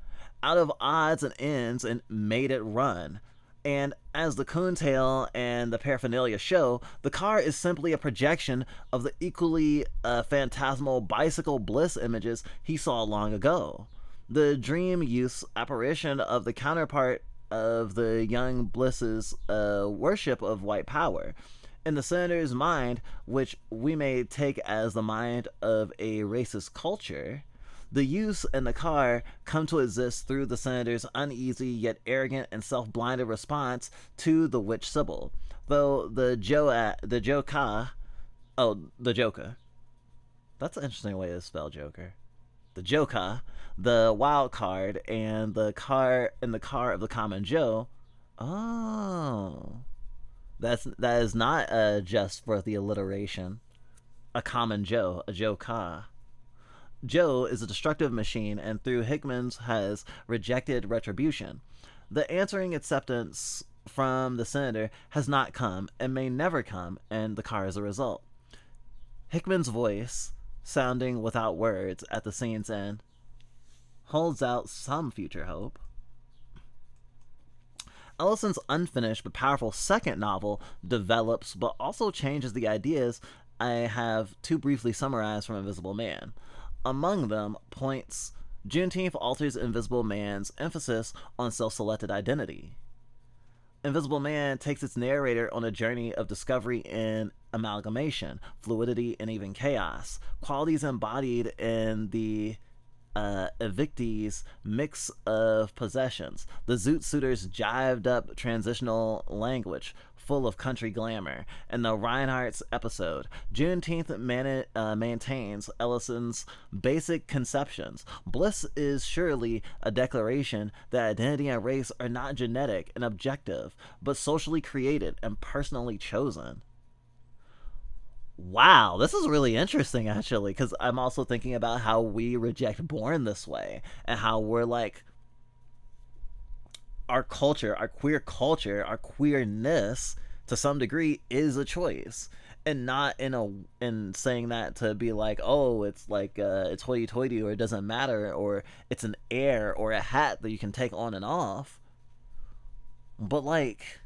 out of odds and ends, and made it run. And as the coontail and the paraphernalia show, the car is simply a projection of the equally phantasmal bicycle bliss images he saw long ago. The dream youth's apparition of the counterpart of the young Bliss's worship of white power. In the senator's mind, which we may take as the mind of a racist culture, the youths and the car come to exist through the senator's uneasy yet arrogant and self-blinded response to the witch Sybil. Though the Joker. That's an interesting way to spell Joker. The Joker, the wild card, and the car of the common Joe. Oh, that is not just for the alliteration. A common Joe, a Joker. Joe is a destructive machine, and through Hickman's has rejected retribution. The answering acceptance from the senator has not come and may never come, and the car is a result. Hickman's voice, sounding without words at the scene's end, holds out some future hope. Ellison's unfinished but powerful second novel develops but also changes the ideas I have too briefly summarized from Invisible Man. Among them, points Juneteenth alters Invisible Man's emphasis on self-selected identity. Invisible Man takes its narrator on a journey of discovery and amalgamation, fluidity, and even chaos, qualities embodied in the evictees' mix of possessions, the Zoot Suiters' jived up transitional language, full of country glamour, and the Reinhardt's episode. Juneteenth maintains Ellison's basic conceptions. Bliss is surely a declaration that identity and race are not genetic and objective, but socially created and personally chosen. Wow, this is really interesting, actually, because I'm also thinking about how we reject born this way, and how we're like, our culture, our queerness, to some degree, is a choice, and not in saying that to be like, oh, it's like it's hoity-toity, or it doesn't matter, or it's an air or a hat that you can take on and off, but like,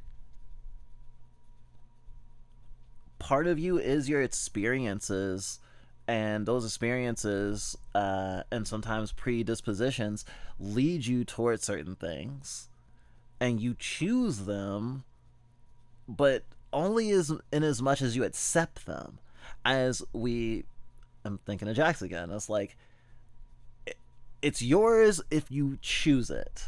part of you is your experiences, and those experiences and sometimes predispositions lead you towards certain things, and you choose them, but only as in as much as you accept them. As we, I'm thinking of Jax again. It's like it's yours if you choose it.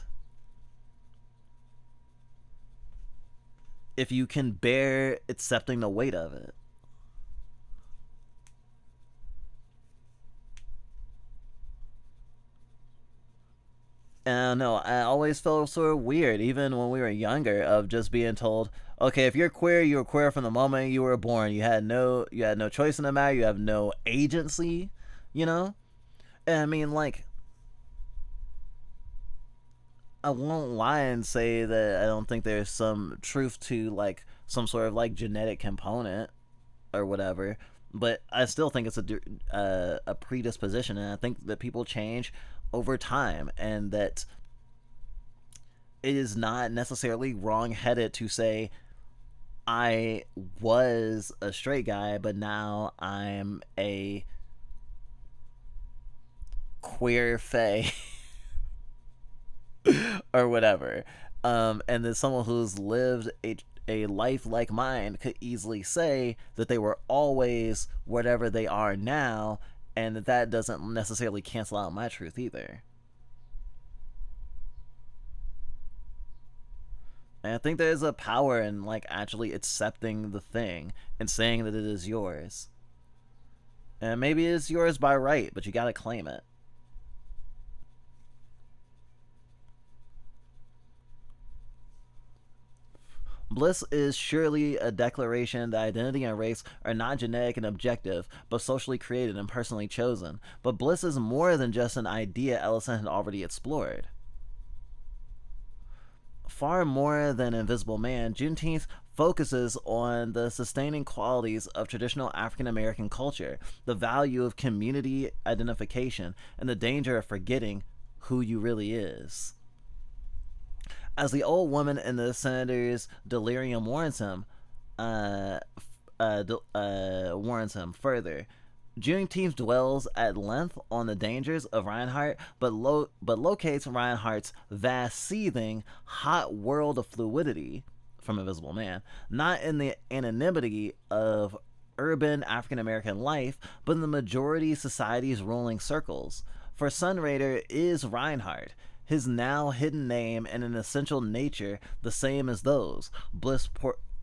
If you can bear accepting the weight of it. And I don't know, I always felt sort of weird, even when we were younger, of just being told, okay, if you're queer, you were queer from the moment you were born. You had no choice in the matter. You have no agency, you know. And I mean, like, I won't lie and say that I don't think there's some truth to like some sort of like genetic component or whatever, but I still think it's a predisposition, and I think that people change over time, and that it is not necessarily wrong-headed to say I was a straight guy, but now I'm a queer fae or whatever. And that someone who's lived a life like mine could easily say that they were always whatever they are now, and that doesn't necessarily cancel out my truth either. And I think there's a power in like actually accepting the thing and saying that it is yours. And maybe it's yours by right, but you gotta claim it. Bliss is surely a declaration that identity and race are not genetic and objective, but socially created and personally chosen. But bliss is more than just an idea Ellison had already explored. Far more than Invisible Man, Juneteenth focuses on the sustaining qualities of traditional African American culture, the value of community identification, and the danger of forgetting who you really is. As the old woman in the senator's delirium warns him further, Juneteenth dwells at length on the dangers of Reinhardt, but locates Reinhardt's vast, seething, hot world of fluidity from Invisible Man, not in the anonymity of urban African American life, but in the majority society's ruling circles. For Sunraider is Reinhardt, his now hidden name and an essential nature the same as those, Bliss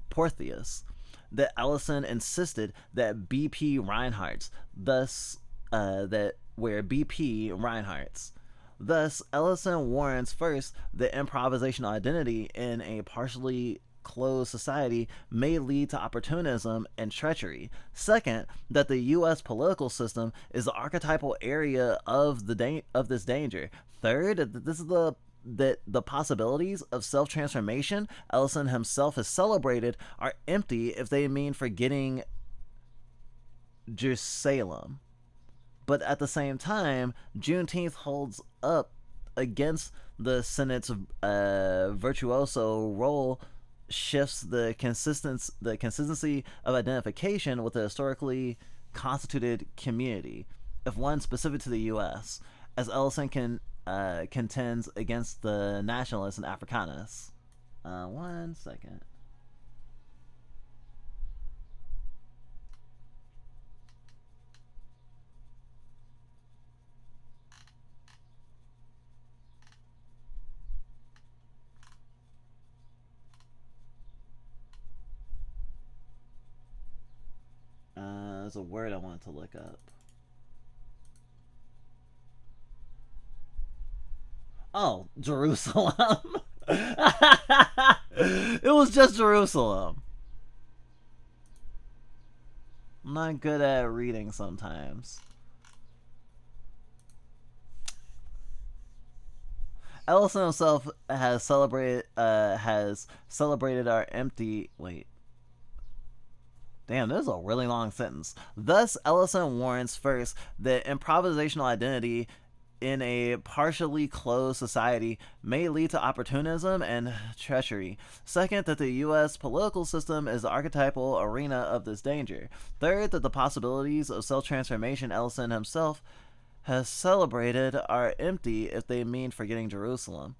Portheus, that Ellison insisted that BP Reinhardt's, thus, that where BP Reinhardt's. Thus, Ellison warns first that improvisational identity in a partially closed society may lead to opportunism and treachery. Second, that the U.S. political system is the archetypal area of this danger. Third, that the possibilities of self-transformation Ellison himself has celebrated are empty if they mean forgetting Jerusalem. But at the same time, Juneteenth holds up against the Senate's virtuoso role, shifts the consistency of identification with the historically constituted community, if one specific to the U.S., as Ellison contends against the nationalists and Afrikaners. One second. There's a word I wanted to look up. Oh, Jerusalem. It was just Jerusalem. I'm not good at reading sometimes. Ellison himself has celebrated our empty. Wait. Damn, this is a really long sentence. Thus, Ellison warns first that improvisational identity in a partially closed society may lead to opportunism and treachery. Second, that the U.S. political system is the archetypal arena of this danger. Third, that the possibilities of self-transformation Ellison himself has celebrated are empty if they mean forgetting Jerusalem.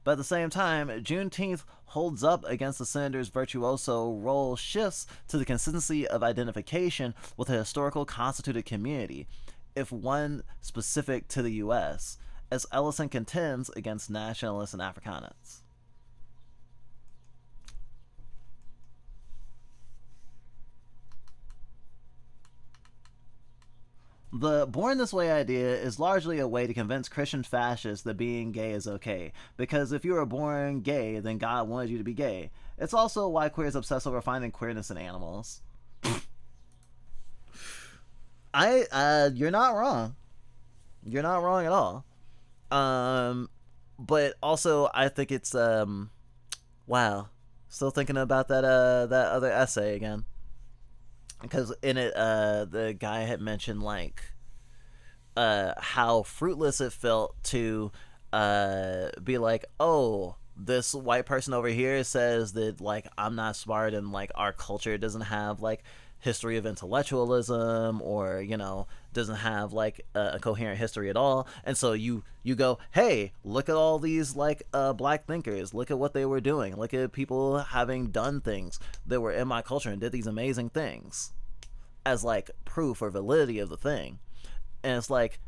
But at the same time, Juneteenth holds up against the senator's virtuoso role shifts to the consistency of identification with a historical constituted community, if one specific to the U.S., as Ellison contends against nationalists and Afrikaners. The born this way idea is largely a way to convince Christian fascists that being gay is okay, because if you were born gay, then God wanted you to be gay. It's also why queers obsess over finding queerness in animals. You're not wrong. You're not wrong at all. But also I think it's wow. Still thinking about that other essay again. Because in it, the guy had mentioned like how fruitless it felt to be like, oh, this white person over here says that like I'm not smart and like our culture doesn't have like history of intellectualism, or doesn't have like a coherent history at all, and so you go, hey, look at all these like black thinkers, look at what they were doing, look at people having done things that were in my culture and did these amazing things, as like proof or validity of the thing. And it's like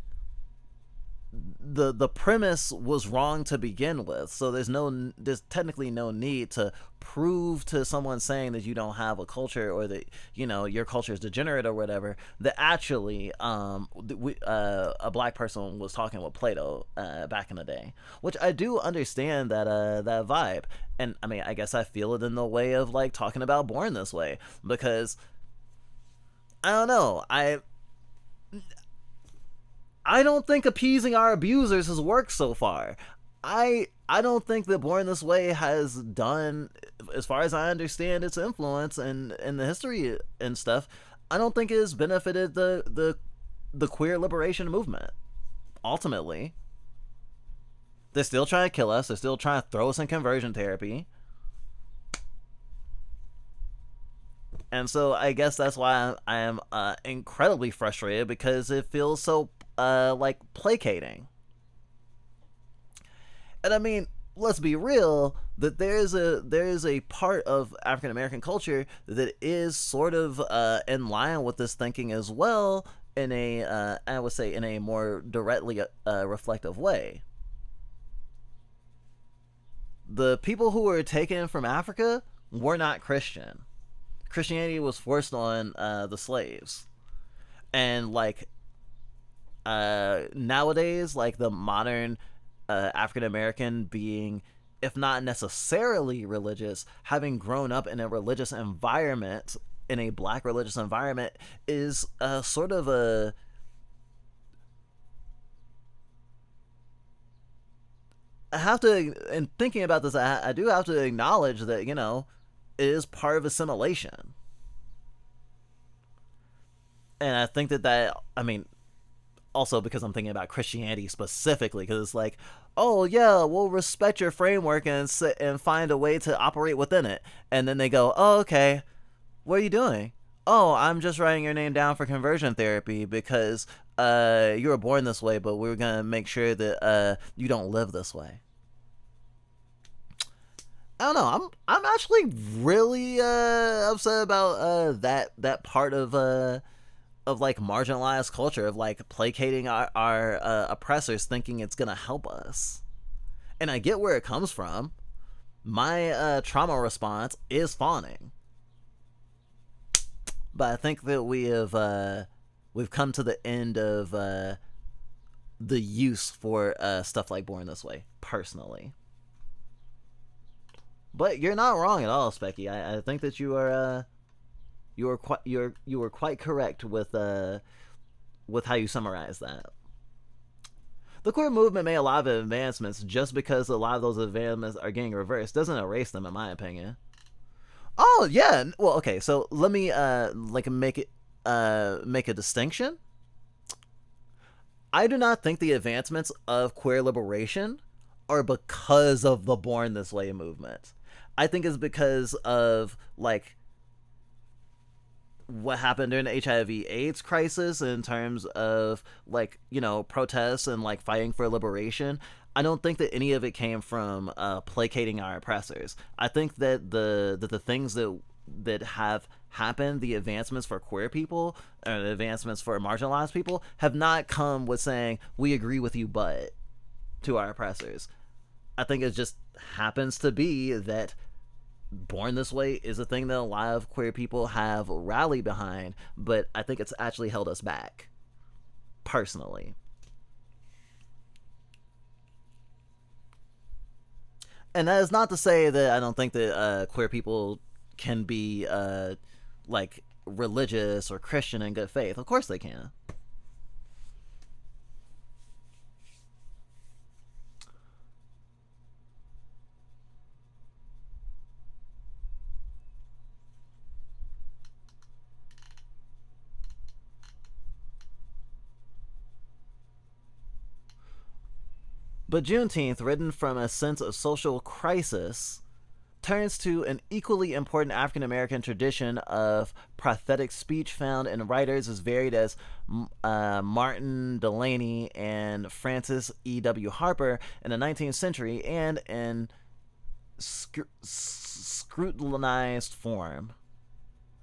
the premise was wrong to begin with, so there's technically no need to prove to someone saying that you don't have a culture, or that your culture is degenerate or whatever, that actually a black person was talking with Plato back in the day, which I do understand that that vibe. And I mean, I guess I feel it in the way of like talking about Born This Way, because I don't know, I don't think appeasing our abusers has worked so far. I don't think that Born This Way has done, as far as I understand its influence and the history and stuff, I don't think it has benefited the queer liberation movement. Ultimately, they're still trying to kill us. They're still trying to throw us in conversion therapy. And so I guess that's why I am incredibly frustrated, because it feels so like placating. And I mean, let's be real, that there is a part of African American culture that is sort of in line with this thinking as well, in a I would say in a more directly reflective way. The people who were taken from Africa were not Christian. Christianity was forced on the slaves. And like nowadays, like the modern African American being, if not necessarily religious, having grown up in a religious environment, in a black religious environment, is sort of a I have to, in thinking about this, I do have to acknowledge that it is part of assimilation. And I think that I mean, also because I'm thinking about Christianity specifically, because it's like, oh yeah, we'll respect your framework and find a way to operate within it. And then they go, oh, okay, what are you doing? Oh, I'm just writing your name down for conversion therapy because you were born this way, but we're gonna make sure that you don't live this way. I don't know. I'm actually really upset about that part of like marginalized culture, of like placating our oppressors, thinking it's gonna help us. And I get where it comes from. My trauma response is fawning, but I think that we've come to the end of the use for stuff like Born This Way, personally. But you're not wrong at all, Specky. I think that you were quite correct with how you summarize that. The queer movement made a lot of advancements. Just because a lot of those advancements are getting reversed doesn't erase them, in my opinion. Oh yeah, well, okay. So let me like make a distinction. I do not think the advancements of queer liberation are because of the Born This Way movement. I think it's because of like what happened during the HIV/AIDS crisis in terms of like, you know, protests and like fighting for liberation. I don't think that any of it came from placating our oppressors. I think that the things that have happened, the advancements for queer people or the advancements for marginalized people, have not come with saying we agree with you, but to our oppressors. I think it just happens to be that Born This Way is a thing that a lot of queer people have rallied behind, but I think it's actually held us back, personally. And that is not to say that I don't think that queer people can be like religious or Christian in good faith. Of course they can. But Juneteenth, written from a sense of social crisis, turns to an equally important African American tradition of prophetic speech found in writers as varied as Martin Delany and Francis E.W. Harper in the 19th century, and in scrutinized form,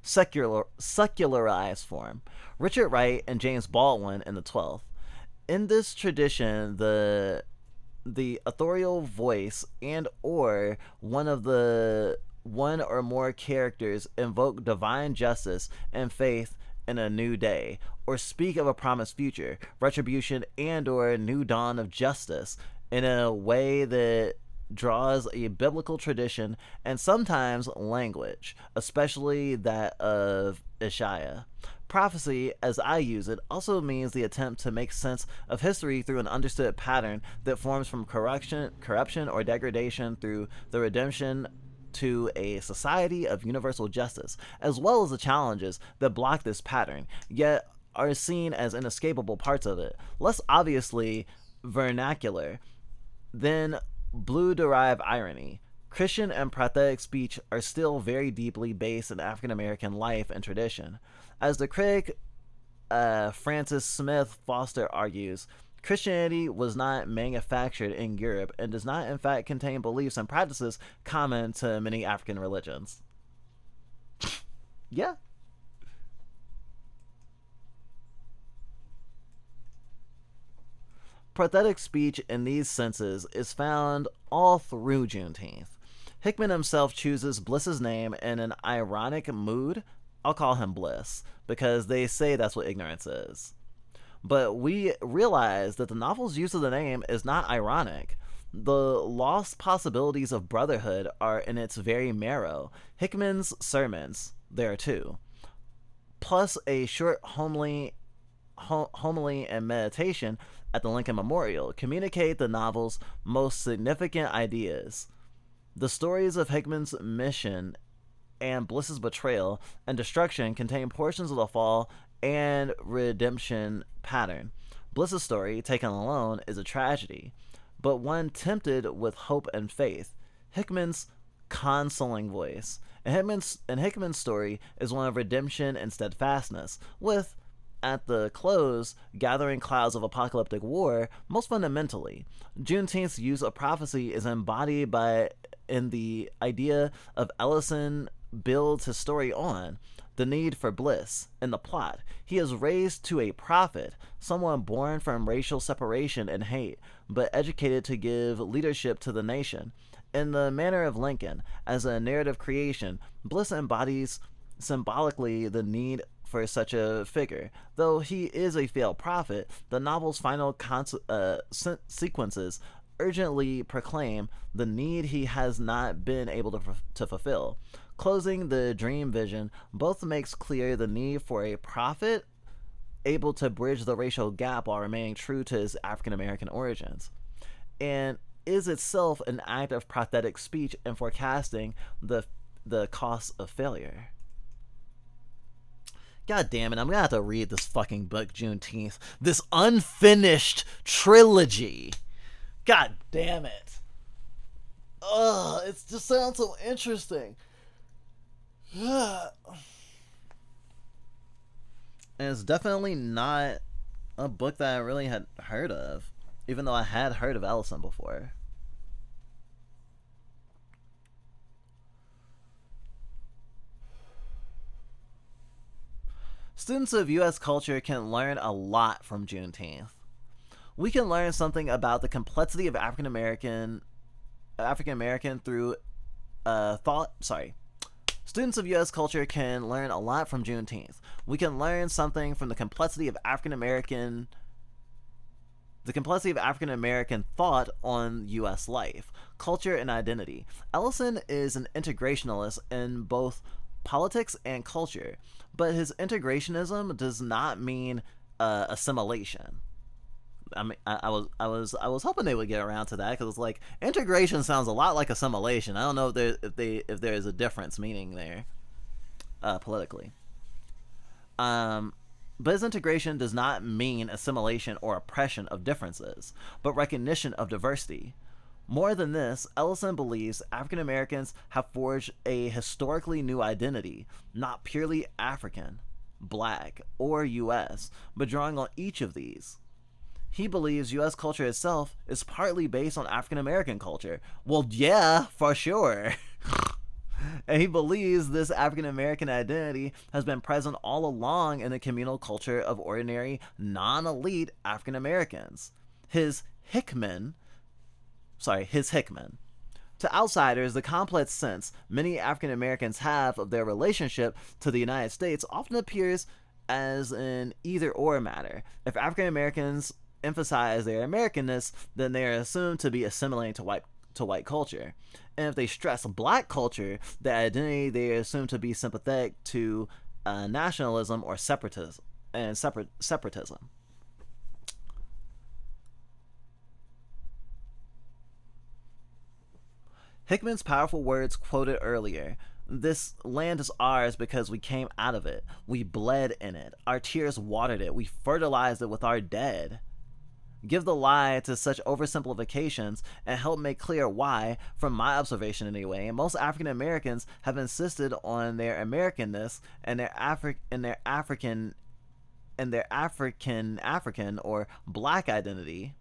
secularized form, Richard Wright and James Baldwin in the 12th. In this tradition, the authorial voice and or one or more characters invoke divine justice and faith in a new day, or speak of a promised future, retribution, and or a new dawn of justice in a way that draws a biblical tradition and sometimes language, especially that of Isaiah. Prophecy, as I use it, also means the attempt to make sense of history through an understood pattern that forms from corruption or degradation through the redemption to a society of universal justice, as well as the challenges that block this pattern, yet are seen as inescapable parts of it. Less obviously vernacular than blue derived irony. Christian and prophetic speech are still very deeply based in African American life and tradition. As the critic Francis Smith Foster argues, Christianity was not manufactured in Europe and does not, in fact, contain beliefs and practices common to many African religions. Yeah. Prophetic speech in these senses is found all through Juneteenth. Hickman himself chooses Bliss's name in an ironic mood. I'll call him Bliss, because they say that's what ignorance is. But we realize that the novel's use of the name is not ironic. The lost possibilities of brotherhood are in its very marrow. Hickman's sermons, there are two, plus a short homily and meditation at the Lincoln Memorial, communicate the novel's most significant ideas. The stories of Hickman's mission and Bliss's betrayal and destruction contain portions of the fall and redemption pattern. Bliss's story, taken alone, is a tragedy, but one tempted with hope and faith. Hickman's consoling voice. And Hickman's story is one of redemption and steadfastness, with, at the close, gathering clouds of apocalyptic war. Most fundamentally, Juneteenth's use of prophecy is embodied in the idea of Ellison builds his story on the need for bliss. In the plot, he is raised to a prophet, someone born from racial separation and hate, but educated to give leadership to the nation. In the manner of Lincoln, as a narrative creation, Bliss embodies symbolically the need for such a figure. Though he is a failed prophet, the novel's final sequences urgently proclaim the need he has not been able to fulfill. Closing the dream vision both makes clear the need for a prophet able to bridge the racial gap while remaining true to his African American origins, and is itself an act of prophetic speech and forecasting the costs of failure. God damn it, I'm gonna have to read this fucking book, Juneteenth. This unfinished trilogy. God damn it. Ugh, it just sounds so interesting. And it's definitely not a book that I really had heard of, even though I had heard of Ellison before. Students of U.S. culture can learn a lot from Juneteenth. We can learn something about the complexity of African American through thought. Sorry. Students of U.S. culture can learn a lot from Juneteenth. We can learn something from the complexity of African American thought on U.S. life, culture, and identity. Ellison is an integrationalist in both politics and culture, but his integrationism does not mean assimilation. I mean, I was hoping they would get around to that, because it's like integration sounds a lot like assimilation. I don't know if there is a difference meaning there politically. But his integration does not mean assimilation or oppression of differences, but recognition of diversity. More than this, Ellison believes African Americans have forged a historically new identity, not purely African, Black, or U.S., but drawing on each of these. He believes U.S. culture itself is partly based on African American culture. Well, yeah, for sure. And he believes this African American identity has been present all along in the communal culture of ordinary, non-elite African Americans. His Hickman. To outsiders, the complex sense many African Americans have of their relationship to the United States often appears as an either-or matter. If African Americans emphasize their Americanness, then they are assumed to be assimilating to white culture. And if they stress Black culture, the identity they are assumed to be sympathetic to nationalism or separatism. Hickman's powerful words quoted earlier. This land is ours because we came out of it. We bled in it. Our tears watered it. We fertilized it with our dead. Give the lie to such oversimplifications and help make clear why, from my observation anyway, most African Americans have insisted on their Americanness and their African or Black identity,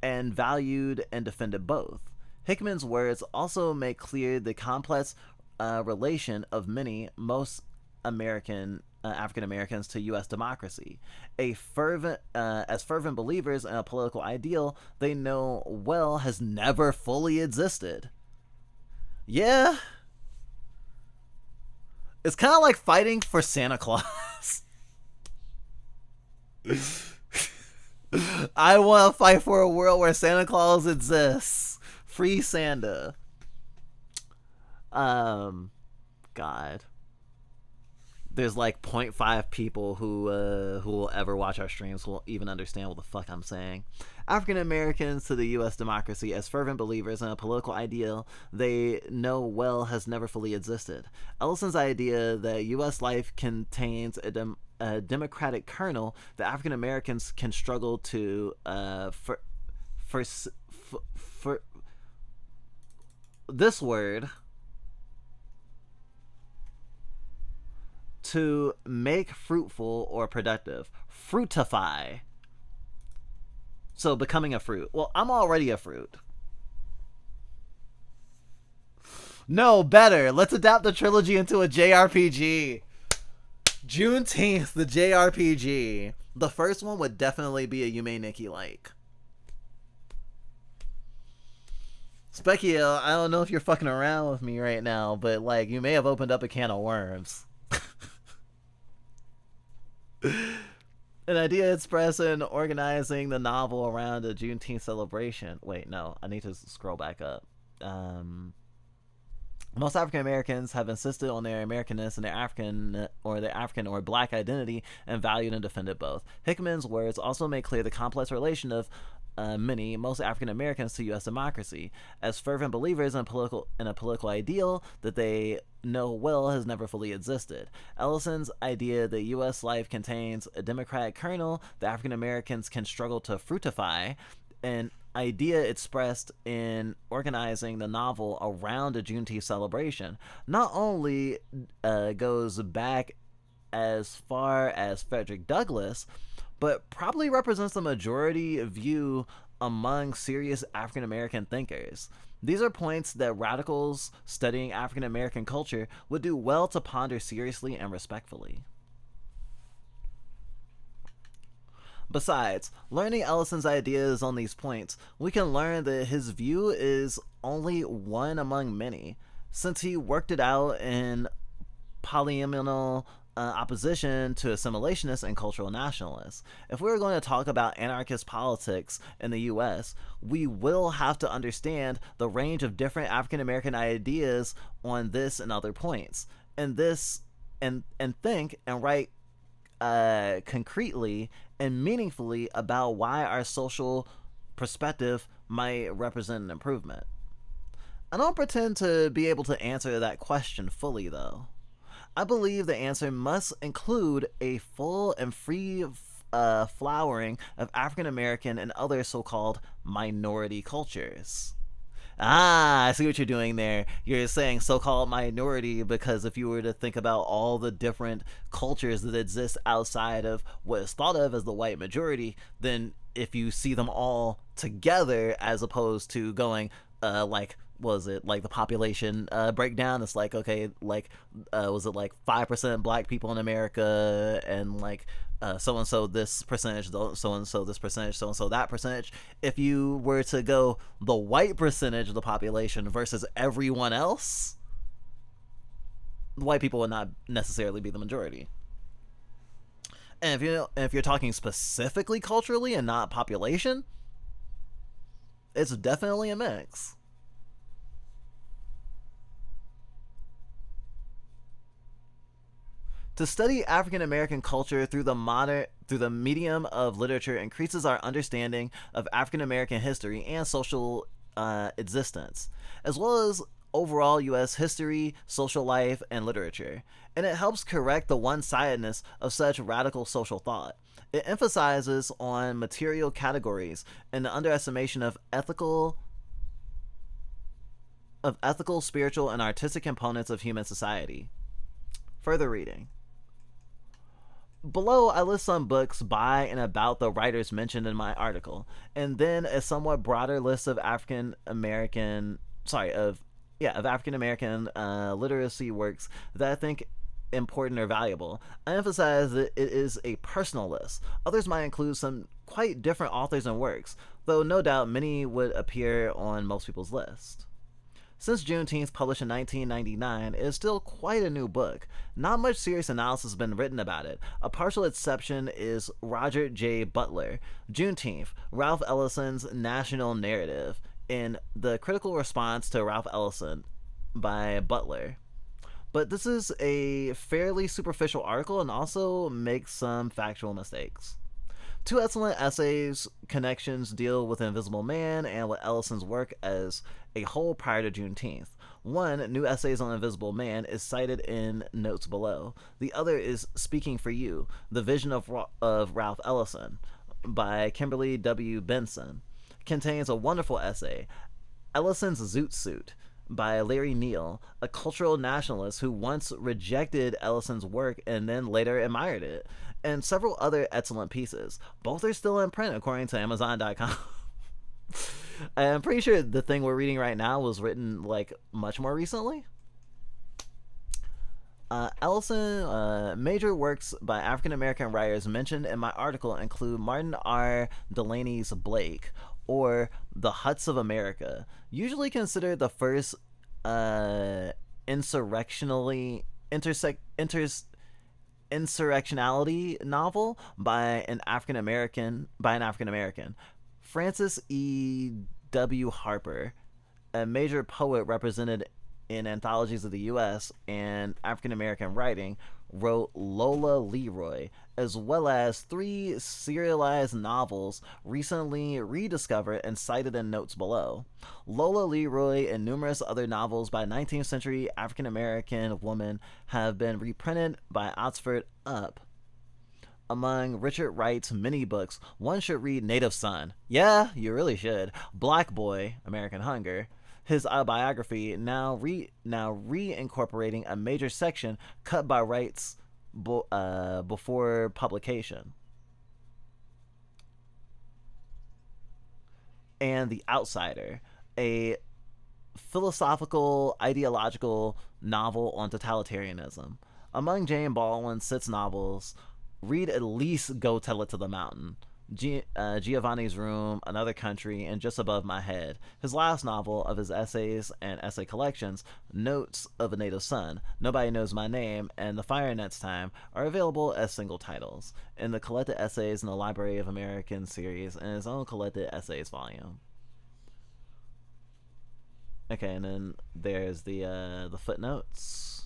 and valued and defended both. Hickman's words also make clear the complex relation of most African Americans to U.S. democracy. As fervent believers in a political ideal they know well has never fully existed. Yeah. It's kind of like fighting for Santa Claus. I want to fight for a world where Santa Claus exists. Free Santa. God. There's like 0.5 people who will ever watch our streams who will even understand what the fuck I'm saying. African Americans to the U.S. democracy as fervent believers in a political ideal they know well has never fully existed. Ellison's idea that U.S. life contains a democratic kernel that African Americans can struggle to for this word to make fruitful or productive. Fruitify. So becoming a fruit. Well, I'm already a fruit. No, better. Let's adapt the trilogy into a JRPG. Juneteenth, the JRPG. The first one would definitely be a Yume Nikki like. Specchio, I don't know if you're fucking around with me right now, but like you may have opened up a can of worms. An idea expressed in organizing the novel around a Juneteenth celebration. Wait, no, I need to scroll back up. Most African Americans have insisted on their Americanness and their African or Black identity and valued and defended both. Hickman's words also make clear the complex relation of many, most African Americans to U.S. democracy, as fervent believers in a political ideal that they know well has never fully existed. Ellison's idea that U.S. life contains a democratic kernel that African Americans can struggle to fructify, an idea expressed in organizing the novel around a Juneteenth celebration, not only goes back as far as Frederick Douglass, but probably represents the majority view among serious African American thinkers. These are points that radicals studying African American culture would do well to ponder seriously and respectfully. Besides, learning Ellison's ideas on these points, we can learn that his view is only one among many, since he worked it out in polynomial opposition to assimilationists and cultural nationalists. If we're going to talk about anarchist politics in the US, we will have to understand the range of different African American ideas on this and other points. And think and write concretely and meaningfully about why our social perspective might represent an improvement. I don't pretend to be able to answer that question fully, though. I believe the answer must include a full and free flowering of African American and other so-called minority cultures. Ah, I see what you're doing there. You're saying so-called minority because if you were to think about all the different cultures that exist outside of what is thought of as the white majority, then if you see them all together as opposed to going like was it like the population breakdown, it's like okay, like was it like 5% black people in America and like so and so this percentage, so and so this percentage, so and so that percentage. If you were to go the white percentage of the population versus everyone else, white people would not necessarily be the majority. And if you're talking specifically culturally and not population, it's definitely a mix. To study African American culture through the medium of literature increases our understanding of African American history and social existence, as well as overall U.S. history, social life, and literature, and it helps correct the one-sidedness of such radical social thought. It emphasizes on material categories and the underestimation of ethical, spiritual, and artistic components of human society. Further reading. Below, I list some books by and about the writers mentioned in my article, and then a somewhat broader list of African American literacy works that I think important or valuable. I emphasize that it is a personal list. Others might include some quite different authors and works, though no doubt many would appear on most people's list. Since Juneteenth, published in 1999, it is still quite a new book. Not much serious analysis has been written about it. A partial exception is Roger J. Butler, Juneteenth, Ralph Ellison's National Narrative, in The Critical Response to Ralph Ellison by Butler. But this is a fairly superficial article and also makes some factual mistakes. Two excellent essays, Connections, deal with Invisible Man and with Ellison's work as a whole prior to Juneteenth. One, New Essays on Invisible Man, is cited in notes below. The other is Speaking for You, The Vision of Ralph Ellison, by Kimberly W. Benson. Contains a wonderful essay, Ellison's Zoot Suit, by Larry Neal, a cultural nationalist who once rejected Ellison's work and then later admired it, and several other excellent pieces. Both are still in print according to Amazon.com. I'm pretty sure the thing we're reading right now was written like much more recently. Ellison, major works by African American writers mentioned in my article include Martin R. Delaney's Blake, or The Huts of America, usually considered the first insurrectionality novel by an African American. Francis E. W. Harper, a major poet represented in anthologies of the U.S. and African American writing, wrote Lola Leroy, as well as three serialized novels recently rediscovered and cited in notes below. Lola Leroy and numerous other novels by 19th century African American women have been reprinted by Oxford Up. Among Richard Wright's many books, one should read Native Son. Yeah, you really should. Black Boy, American Hunger. His autobiography, now reincorporating a major section cut by Wright's before publication. And The Outsider, a philosophical, ideological novel on totalitarianism. Among Jane Baldwin's six novels, read at least Go Tell It to the Mountain, Giovanni's Room, Another Country, and Just Above My Head. His last novel of his essays and essay collections, Notes of a Native Son, Nobody Knows My Name, and The Fire Next Time, are available as single titles in the Collected Essays in the Library of American series and his own Collected Essays volume. Okay, and then there's the footnotes.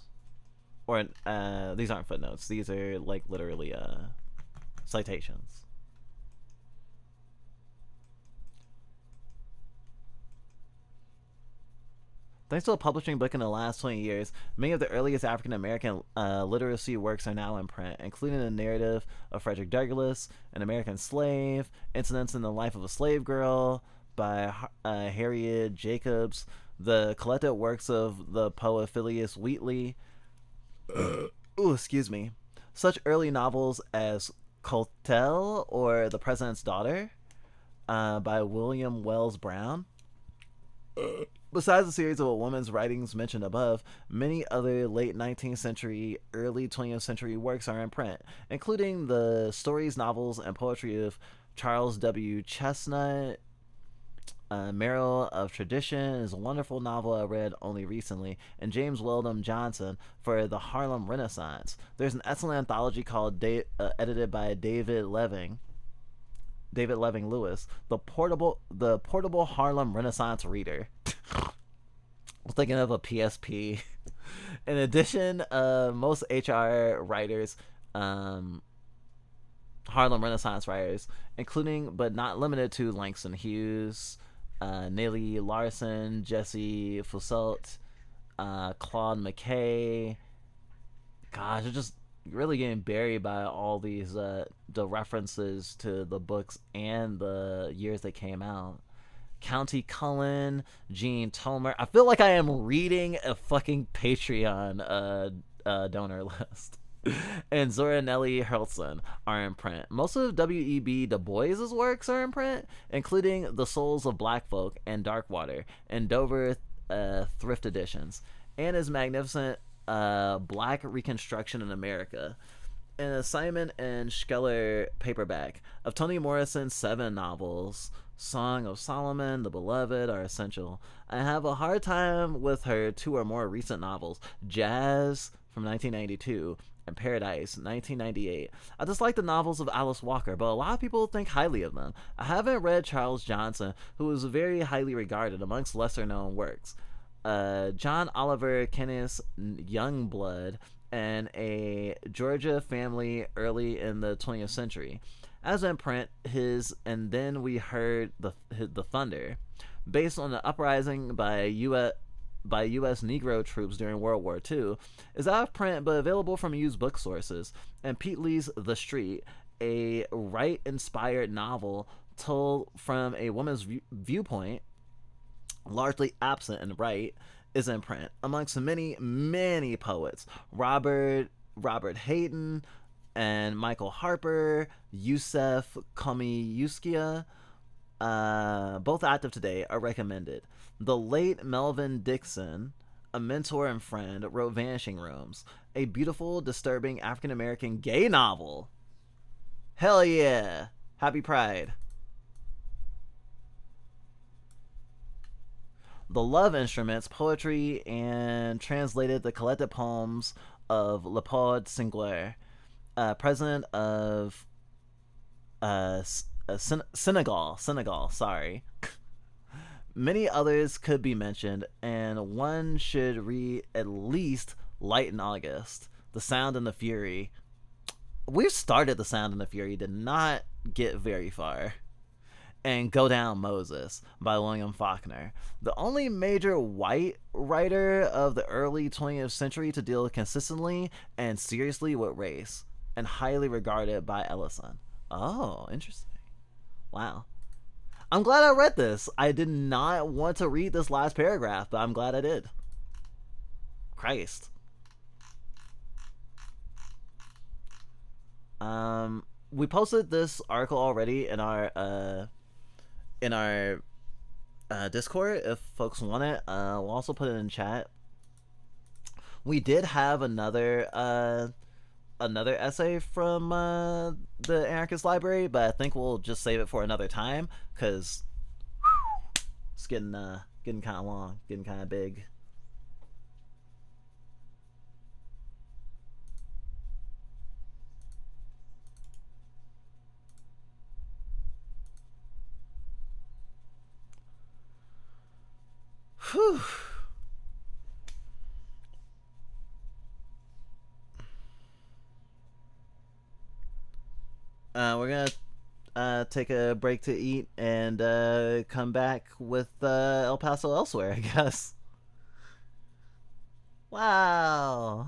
Or these aren't footnotes. These are like literally citations. Thanks to a publishing book in the last 20 years, many of the earliest African American literacy works are now in print, including the narrative of Frederick Douglass, An American Slave, Incidents in the Life of a Slave Girl by Harriet Jacobs, the collected works of the poet Phileas Wheatley. Ooh, excuse me. Such early novels as Clotel or The President's Daughter by William Wells Brown. Besides a series of a woman's writings mentioned above, many other late 19th century, early 20th century works are in print, including the stories, novels, and poetry of Charles W. Chestnut. Marrow of Tradition is a wonderful novel I read only recently, and James Weldon Johnson for the Harlem Renaissance. There's an excellent anthology called edited by David Leving Lewis, the portable Harlem Renaissance Reader. I'm thinking of a PSP. In addition, most HR writers, Harlem Renaissance writers, including but not limited to Langston Hughes, Nellie Larson, Jesse Fusselt, Claude McKay. Gosh, they're just really getting buried by all these the references to the books and the years they came out. County Cullen, Gene Tomer. I feel like I am reading a fucking Patreon donor list. And Zora Neale Hurston are in print. Most of W.E.B. Du Bois's works are in print, including The Souls of Black Folk and Darkwater and Dover thrift editions, and his magnificent Black Reconstruction in America, and a Simon and Schuyler paperback of Toni Morrison's 7 novels. Song of Solomon, The Beloved are essential. I have a hard time with her 2 or more recent novels, Jazz from 1992 and Paradise 1998. I dislike the novels of Alice Walker, but a lot of people think highly of them. I haven't read Charles Johnson, who is very highly regarded amongst lesser known works. John Oliver Kenneth's Youngblood and a Georgia family early in the 20th century. As in print, his And Then We Heard the Thunder, based on the uprising by U.S. Negro troops during World War II, is out of print but available from used book sources. And Pete Lee's The Street, a Wright-inspired novel told from a woman's viewpoint, largely absent in Wright, is in print, amongst many, many poets. Robert Hayden and Michael Harper, Yusef Komiuskia, both active today, are recommended. The late Melvin Dixon, a mentor and friend, wrote Vanishing Rooms, a beautiful, disturbing African-American gay novel. Hell yeah! Happy Pride. The Love Instruments, poetry, and translated the collected poems of Leopold Senghor, president of Senegal, sorry. Many others could be mentioned, and one should read at least Light in August, The Sound and the Fury. We've started The Sound and the Fury, did not get very far. And Go Down Moses by William Faulkner, the only major white writer of the early 20th century to deal consistently and seriously with race, and highly regarded by Ellison. Oh, interesting. Wow. I'm glad I read this. I did not want to read this last paragraph, but I'm glad I did. Christ. We posted this article already in our Discord. If folks want it, we'll also put it in chat. We did have another essay from the Anarchist Library, but I think we'll just save it for another time because it's getting kind of long, getting kind of big. Whew. We're gonna take a break to eat and come back with El Paso Elsewhere, I guess. Wow.